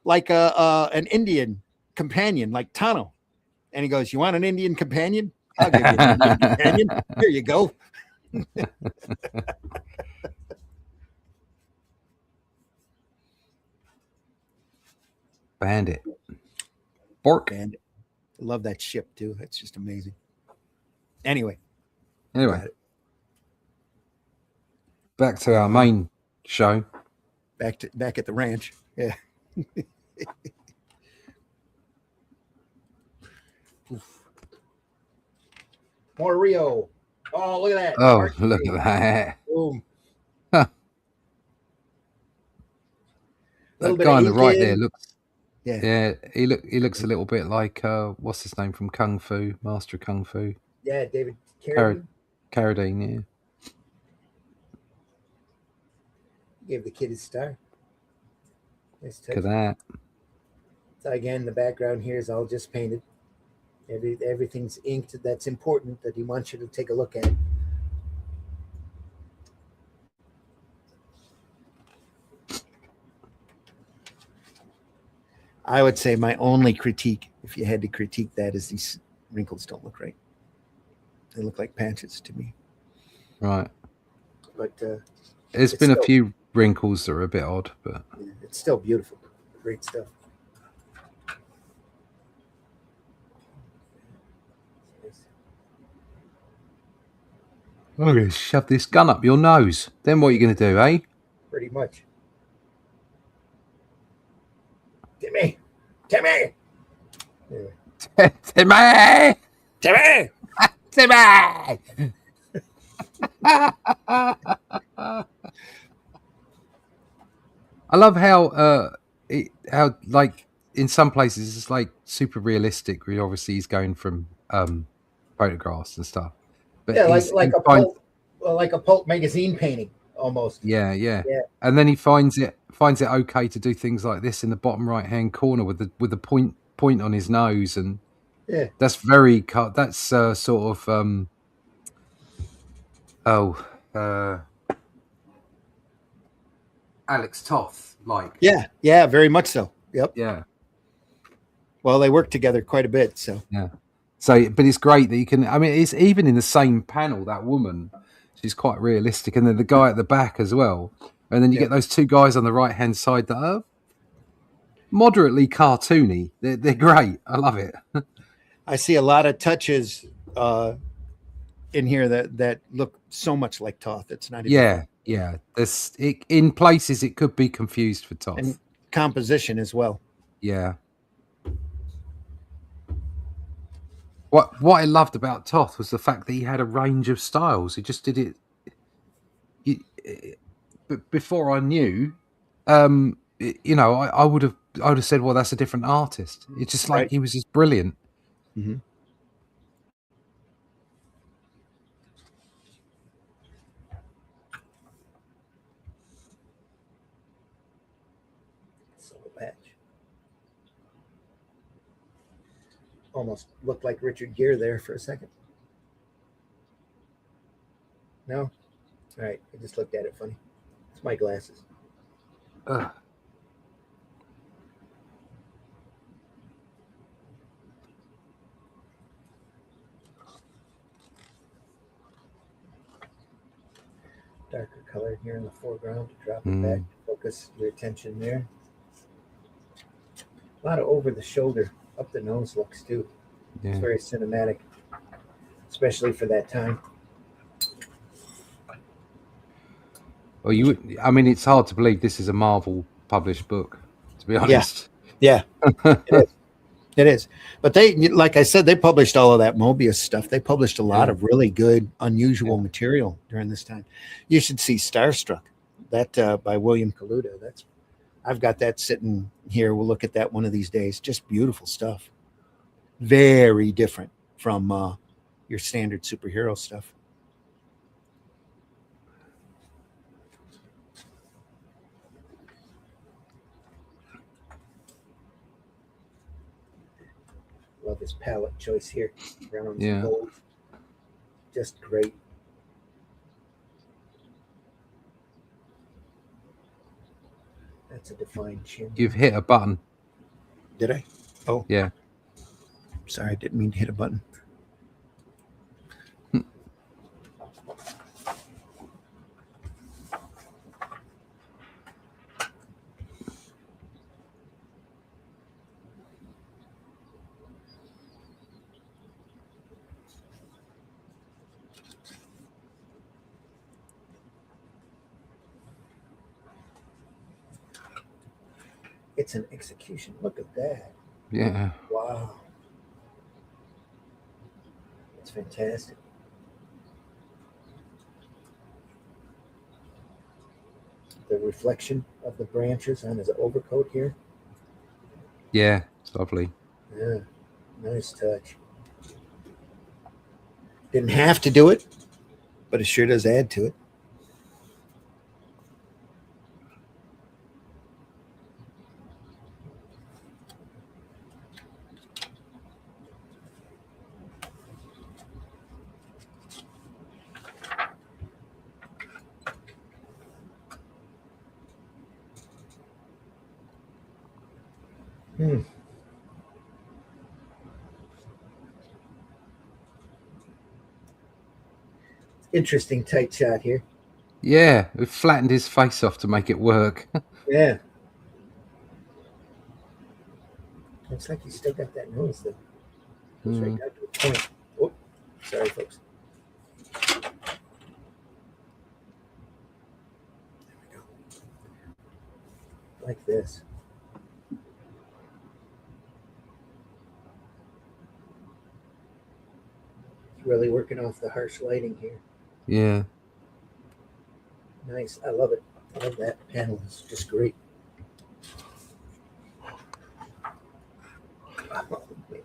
like an Indian companion, like Tano. And he goes, "You want an Indian companion? I'll give you an Indian companion. Here you go." Bandit. Bork. Bandit. I love that ship too. It's just amazing. Anyway. Back to our main show. Back at the ranch. Yeah. More Rio. Oh, look at that. Oh, look at that. Boom. Huh. That guy on the right there looks. Yeah, he looks a little bit like what's his name from Kung Fu, Master of Kung Fu. Yeah, David Carradine. Carradine, yeah. Gave the kid his star. Nice touch. Look at that. So again, the background here is all just painted. Everything's inked. That's important that he wants you to take a look at. I would say my only critique, if you had to critique that, is these wrinkles don't look right. They look like patches to me. Right. But there's been a few wrinkles that are a bit odd, but it's still beautiful. Great stuff. I'm going to shove this gun up your nose. Then what are you going to do, eh? Pretty much. Timmy! Yeah. Timmy! I love how like in some places it's like super realistic. Where obviously he's going from photographs and stuff. But yeah, like a pulp magazine painting almost. Yeah. And then he finds it okay to do things like this in the bottom right hand corner with the point on his nose, and that's very that's sort of Alex Toth like. Yeah, very much so. Yep. Yeah. Well, they work together quite a bit, so. Yeah. So, but it's great that you can. I mean, it's even in the same panel. That woman, she's quite realistic, and then the guy at the back as well. And then you get those two guys on the right hand side that are moderately cartoony. They're great. I love it. I see a lot of touches in here that look so much like Toth. It's not even. Yeah. In places it could be confused for Toth. And composition as well. Yeah. What I loved about Toth was the fact that he had a range of styles. He just did it. But before I knew, I would have said, well, that's a different artist. It's just like he was just brilliant. Mm-hmm. Soul patch. Almost looked like Richard Gere there for a second. No? All right. I just looked at it funny. It's my glasses. Ugh. Darker color here in the foreground to drop it back, focus your attention there. lot of over the shoulder, up the nose looks too. It's Yeah. very cinematic, especially for that time. Well, I mean, it's hard to believe this is a Marvel published book, to be honest. Yeah, it is. It is. But they, like I said, they published all of that Mobius stuff. They published a lot of really good, unusual material during this time. You should see Starstruck, that by William Kaluta. I've got that sitting here. We'll look at that one of these days. Just beautiful stuff. Very different from your standard superhero stuff. Love his palette choice here. Browns and gold. Just great. That's a defined chin. You've hit a button. Did I? Oh. Yeah. Sorry, I didn't mean to hit a button. It's an execution. Look at that. Yeah. Wow. It's fantastic. The reflection of the branches on his overcoat here. Yeah, it's lovely. Yeah, nice touch. Didn't have to do it, but it sure does add to it. Interesting tight shot here. Yeah, we flattened his face off to make it work. Yeah. Looks like he's still got that nose though. Goes right down to the point. Oh, sorry, folks. There we go. Like this. Really working off the harsh lighting here. Yeah. Nice. I love it. I love that panel. It's just great. Oh, man.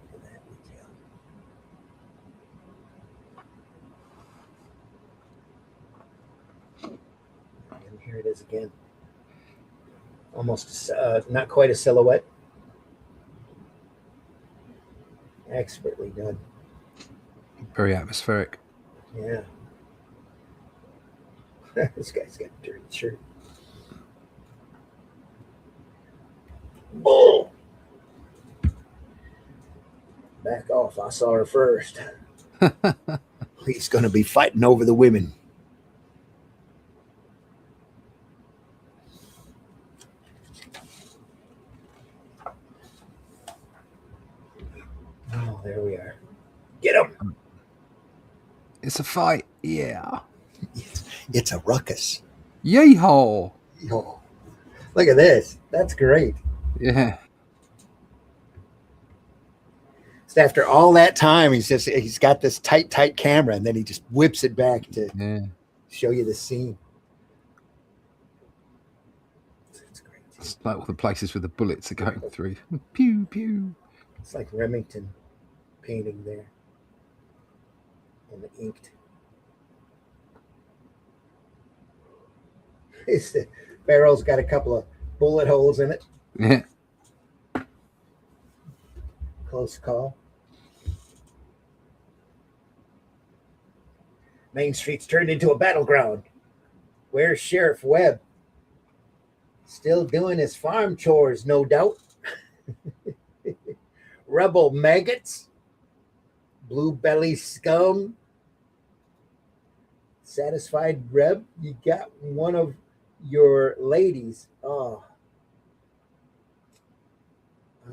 Look at that detail. And here it is again. Almost not quite a silhouette. Expertly done. Very atmospheric. Yeah. This guy's got a dirty shirt. Bull. Back off. I saw her first. He's going to be fighting over the women. Oh, there we are. Get him. It's a fight. Yeah. It's a ruckus. Yee-haw. Oh, look at this. That's great. Yeah. So after all that time, he's got this tight camera, and then he just whips it back to show you the scene. It's great. It's like all the places where the bullets are going through. Pew, pew. It's like Remington painting there. And the inked. The barrel's got a couple of bullet holes in it. Yeah. Close call. Main Street's turned into a battleground. Where's Sheriff Webb? Still doing his farm chores, no doubt. Rebel maggots. Blue belly scum. Satisfied Reb, you got one of your ladies. Oh,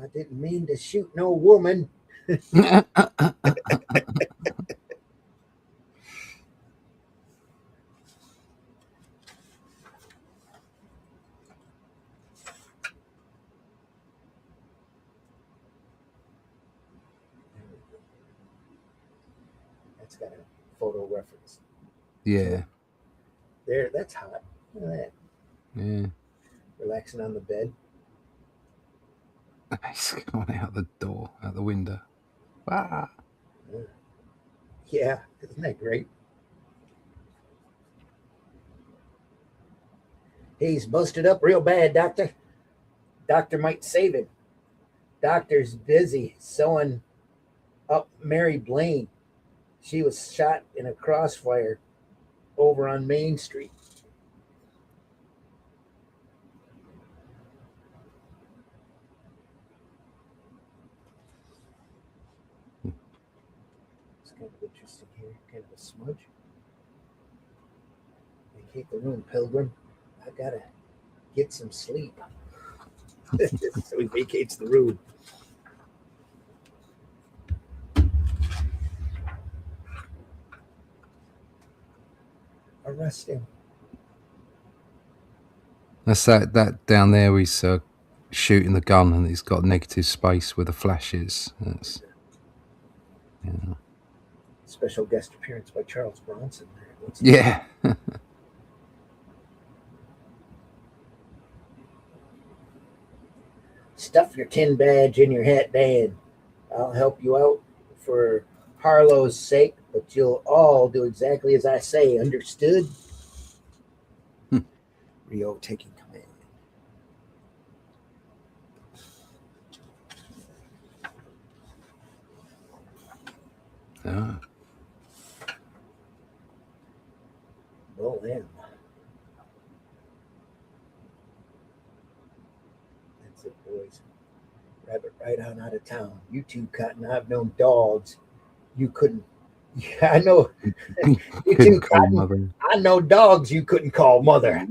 I didn't mean to shoot no woman. That's got a photo reference. Yeah. There, that's hot. Look at that. Yeah. Relaxing on the bed. He's going out the door, out the window. Ah. Yeah, isn't that great? He's busted up real bad, doctor. Doctor might save him. Doctor's busy sewing up Mary Blaine. She was shot in a crossfire over on Main Street. It's kind of interesting here. Kind of a smudge. Vacate the room, Pilgrim. I gotta get some sleep. So he vacates the room. Arrest him. That's that down there where he's shooting the gun and he's got negative space where the flash is. That's, yeah. Special guest appearance by Charles Bronson. Yeah. Stuff your tin badge in your hat band. I'll help you out for Harlow's sake, but you'll all do exactly as I say. Understood? Rio taking command. Yeah. Well, then. That's it, boys. Rabbit right on out of town. You two, Cotton, I've known dogs. You couldn't. Yeah, I know. You two, Cotton, mother. I know dogs you couldn't call mother.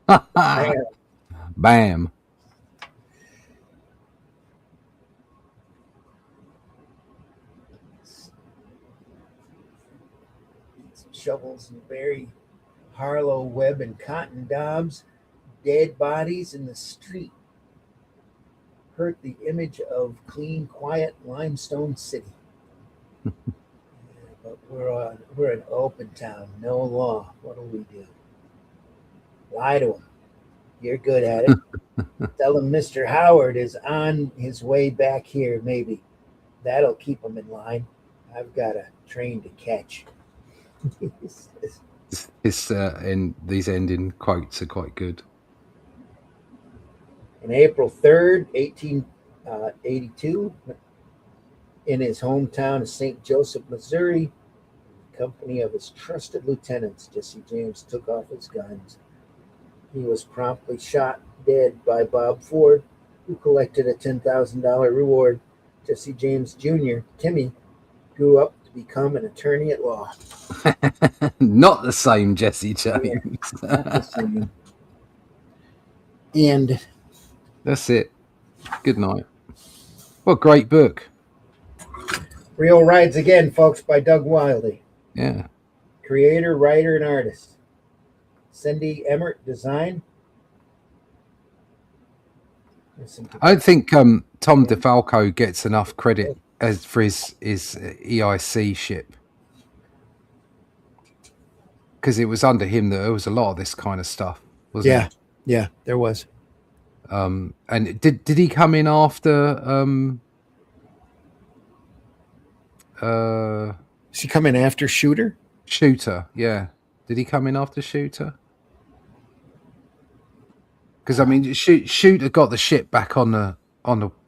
Bam. Bam. Some shovels and bury Harlow, Webb, and Cotton Dobbs. Dead bodies in the street hurt the image of clean, quiet limestone city. Yeah, but we're an open town, no law. What'll we do? Lie to him. You're good at it. Tell him Mr. Howard is on his way back here, maybe. That'll keep him in line. I've got a train to catch. And these ending quotes are quite good. On April 3rd, 1882, in his hometown of St. Joseph, Missouri, the company of his trusted lieutenants, Jesse James took off his guns. He was promptly shot dead by Bob Ford, who collected a $10,000 reward. Jesse James Jr., Timmy, grew up to become an attorney at law. Not the same Jesse James. Yeah, not the same. And that's it. Good night. What a great book. RIO Rides Again, folks, by Doug Wildey. Yeah. Creator, writer, and artist. Cindy Emmert design. I don't think Tom DeFalco gets enough credit for his EIC ship, because it was under him that there was a lot of this kind of stuff, wasn't it? Yeah, there was. And did he come in after? Is he coming after Shooter? Shooter, yeah. Did he come in after Shooter? Because I mean, Shooter got the ship back on the.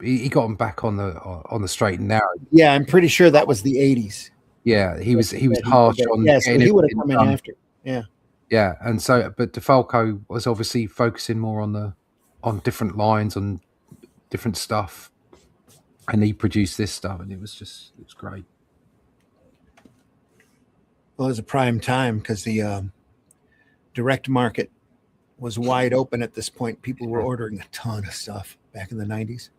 He got him back on the straight and narrow. Yeah, I'm pretty sure that was the 80s. Yeah, he was harsh on. Yeah, so he would have come in after. Yeah. Yeah, and so but DeFalco was obviously focusing more on different lines, on different stuff, and he produced this stuff, and it was great. Well, it was a prime time because the direct market was wide open at this point. People were ordering a ton of stuff back in the 90s.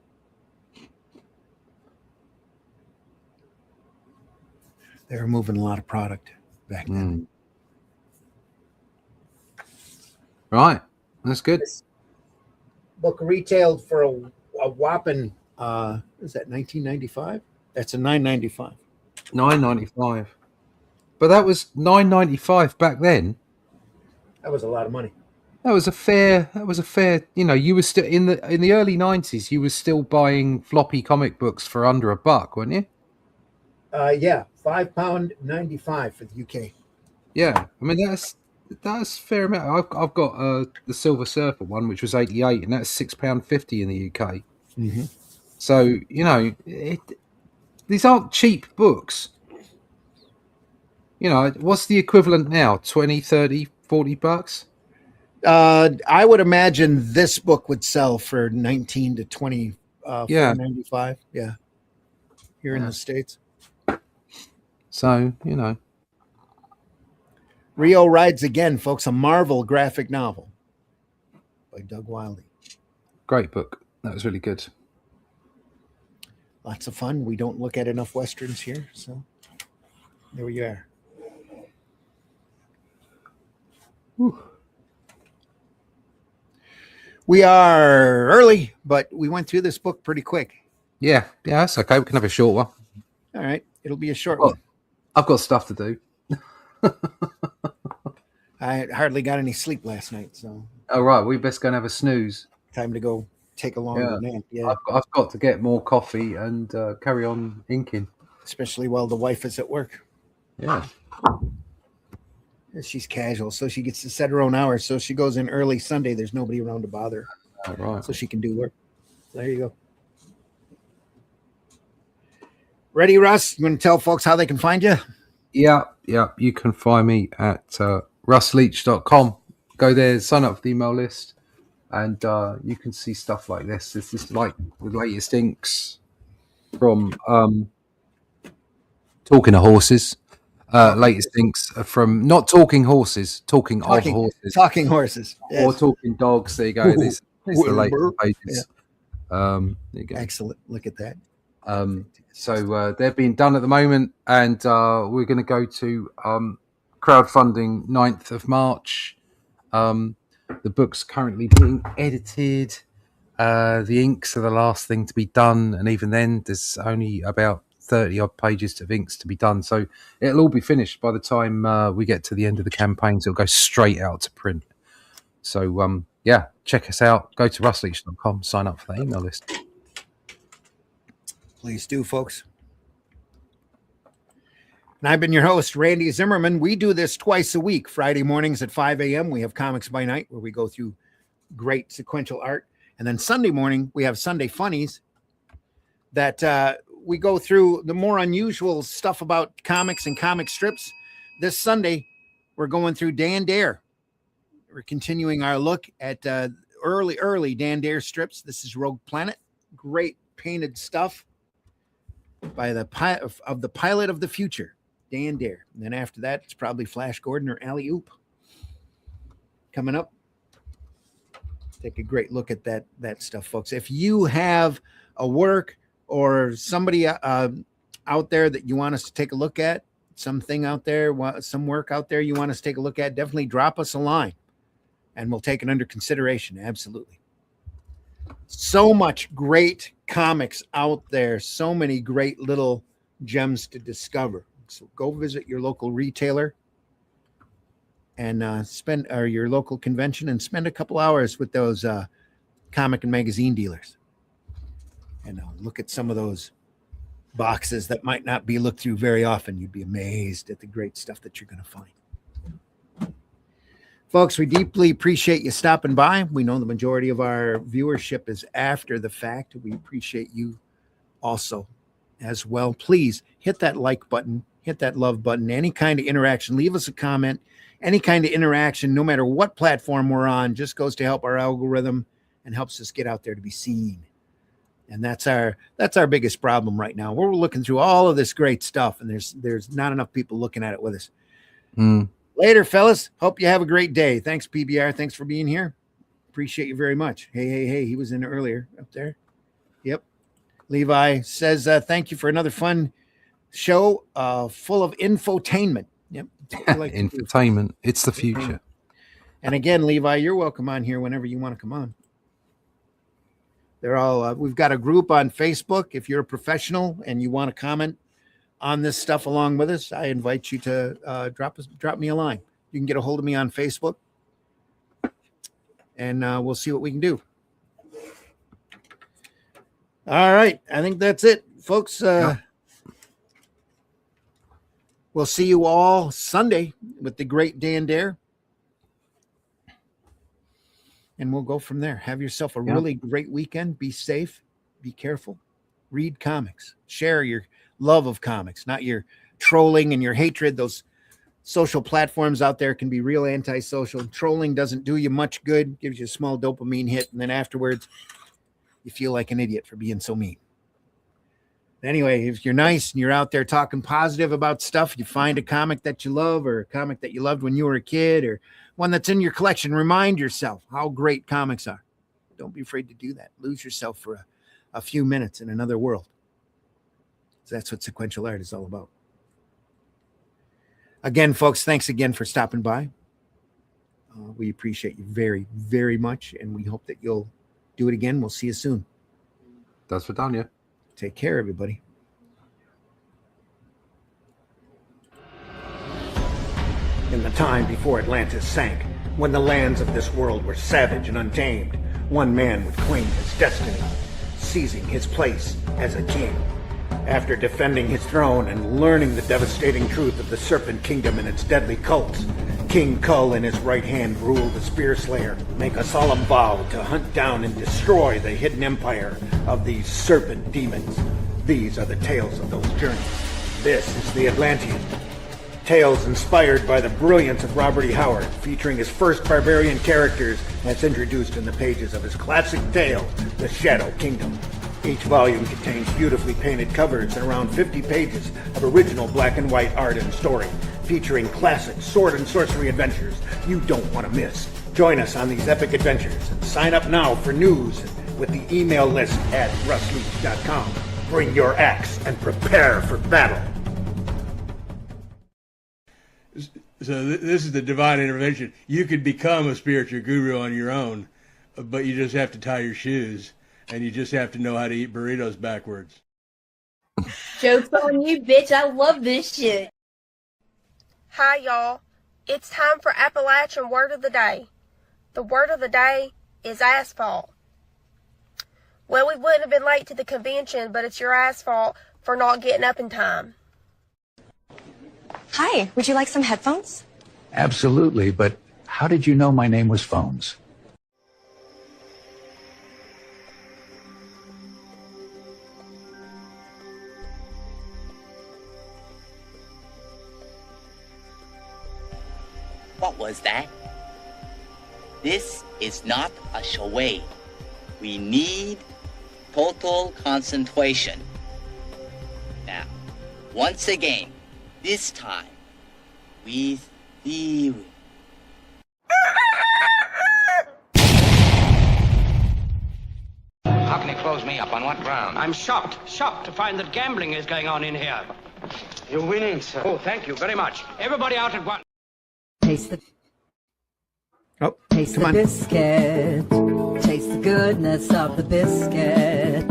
They were moving a lot of product back then. Right. That's good. This book retailed for a whopping, is that $19.95? That's a $9.95. $9.95. But that was $9.95 back then. That was a lot of money. That was a fair, you know, you were still in the early 90s, you were still buying floppy comic books for under $1, weren't you? Yeah, £5.95 for the UK. Yeah. I mean, that's fair amount. I've got the Silver Surfer one, which was 88, and that's £6.50 in the UK. Mm-hmm. So, you know, these aren't cheap books. You know, what's the equivalent now? 20, 30, $40? I would imagine this book would sell for 19 to 20, $4.95. Yeah. Here in the States. So, you know. RIO Rides Again, folks, a Marvel graphic novel by Doug Wildey. Great book. That was really good. Lots of fun. We don't look at enough Westerns here, so there we are. Whew. We are early, but we went through this book pretty quick. Yeah, that's okay. We can have a short one. All right. It'll be a short one. I've got stuff to do. I hardly got any sleep last night, so. Oh, right. We best go and have a snooze. Time to go take a longer nap. Yeah. I've got to get more coffee and carry on inking. Especially while the wife is at work. Yeah. She's casual, so she gets to set her own hours. So she goes in early Sunday. There's nobody around to bother. Oh, right. So she can do work. So there you go. Ready, Russ? You want to tell folks how they can find you? Yeah. You can find me at russleach.com. Go there, sign up for the email list, and you can see stuff like this. This is like the latest inks from Talking to Horses. Latest inks from not Talking Horses, talking of horses. Talking horses. Yes. Or Talking Dogs. There you go. This is the latest pages. Yeah. There you go. Excellent. Look at that. So they're being done at the moment, and we're going to go to crowdfunding 9th of March. The book's currently being edited. The inks are the last thing to be done, and even then there's only about 30 odd pages of inks to be done, so it'll all be finished by the time we get to the end of the campaign, so it'll go straight out to print. So check us out. Go to russleach.com, sign up for the email list. Please do, folks. And I've been your host, Randy Zimmerman. We do this twice a week. Friday mornings at 5 a.m. we have Comics by Night, where we go through great sequential art. And then Sunday morning, we have Sunday Funnies that we go through the more unusual stuff about comics and comic strips. This Sunday, we're going through Dan Dare. We're continuing our look at early Dan Dare strips. This is Rogue Planet. Great painted stuff by the pilot of the future, Dan Dare. And then after that, it's probably Flash Gordon or Alley Oop. Coming up, take a great look at that stuff, folks. If you have a work or somebody out there that you want us to take a look at, something out there, some work out there you want us to take a look at, definitely drop us a line and we'll take it under consideration. Absolutely. So much great comics out there, so many great little gems to discover. So go visit your local retailer and your local convention and spend a couple hours with those comic and magazine dealers. And look at some of those boxes that might not be looked through very often. You'd be amazed at the great stuff that you're going to find. Folks, we deeply appreciate you stopping by. We know the majority of our viewership is after the fact. We appreciate you also as well. Please hit that like button, hit that love button, any kind of interaction. Leave us a comment. Any kind of interaction, no matter what platform we're on, just goes to help our algorithm and helps us get out there to be seen. And that's our biggest problem right now. We're looking through all of this great stuff, and there's not enough people looking at it with us. Later, fellas. Hope you have a great day. Thanks, PBR. Thanks for being here. Appreciate you very much. Hey. He was in earlier up there. Yep. Levi says, thank you for another fun show full of infotainment. Yep. Like infotainment. It's the future. And again, Levi, you're welcome on here whenever you want to come on. They're all, we've got a group on Facebook. If you're a professional and you want to comment on this stuff along with us, I invite you to drop me a line. You can get a hold of me on Facebook, and we'll see what we can do. All right. I think that's it, folks. We'll see you all Sunday with the great Dan Dare. And we'll go from there. Have yourself a really great weekend. Be safe. Be careful. Read comics. Share your love of comics, not your trolling and your hatred. Those social platforms out there can be real antisocial. Trolling doesn't do you much good. Gives you a small dopamine hit. And then afterwards, you feel like an idiot for being so mean. Anyway, if you're nice and you're out there talking positive about stuff, you find a comic that you love or a comic that you loved when you were a kid or one that's in your collection, remind yourself how great comics are. Don't be afraid to do that. Lose yourself for a few minutes in another world. So that's what sequential art is all about. Again, folks, thanks again for stopping by. We appreciate you very, very much, and we hope that you'll do it again. We'll see you soon. That's for Danya. Take care, everybody. In the time before Atlantis sank, when the lands of this world were savage and untamed, one man would claim his destiny, seizing his place as a king. After defending his throne and learning the devastating truth of the Serpent Kingdom and its deadly cults, King Kull in his right hand ruled the Spear Slayer, make a solemn vow to hunt down and destroy the hidden empire of these serpent demons. These are the tales of those journeys. This is the Atlantean. Tales inspired by the brilliance of Robert E. Howard, featuring his first barbarian characters as introduced in the pages of his classic tale, The Shadow Kingdom. Each volume contains beautifully painted covers and around 50 pages of original black and white art and story, featuring classic sword and sorcery adventures you don't want to miss. Join us on these epic adventures and sign up now for news with the email list at russleach.com. Bring your axe and prepare for battle. So this is the divine intervention. You could become a spiritual guru on your own, but you just have to tie your shoes, and you just have to know how to eat burritos backwards. Joke's on you, bitch. I love this shit. Hi, y'all. It's time for Appalachian Word of the Day. The word of the day is asphalt. Well, we wouldn't have been late to the convention, but it's your asphalt for not getting up in time. Hi, would you like some headphones? Absolutely, but how did you know my name was Phones? What was that? This is not a charade. We need total concentration. Now, once again, this time, with the... How can you close me up? On what ground? I'm shocked to find that gambling is going on in here. You're winning, sir. Oh, thank you very much. Everybody out at once. Taste the... Oh, taste the biscuit. Taste the goodness of the biscuit.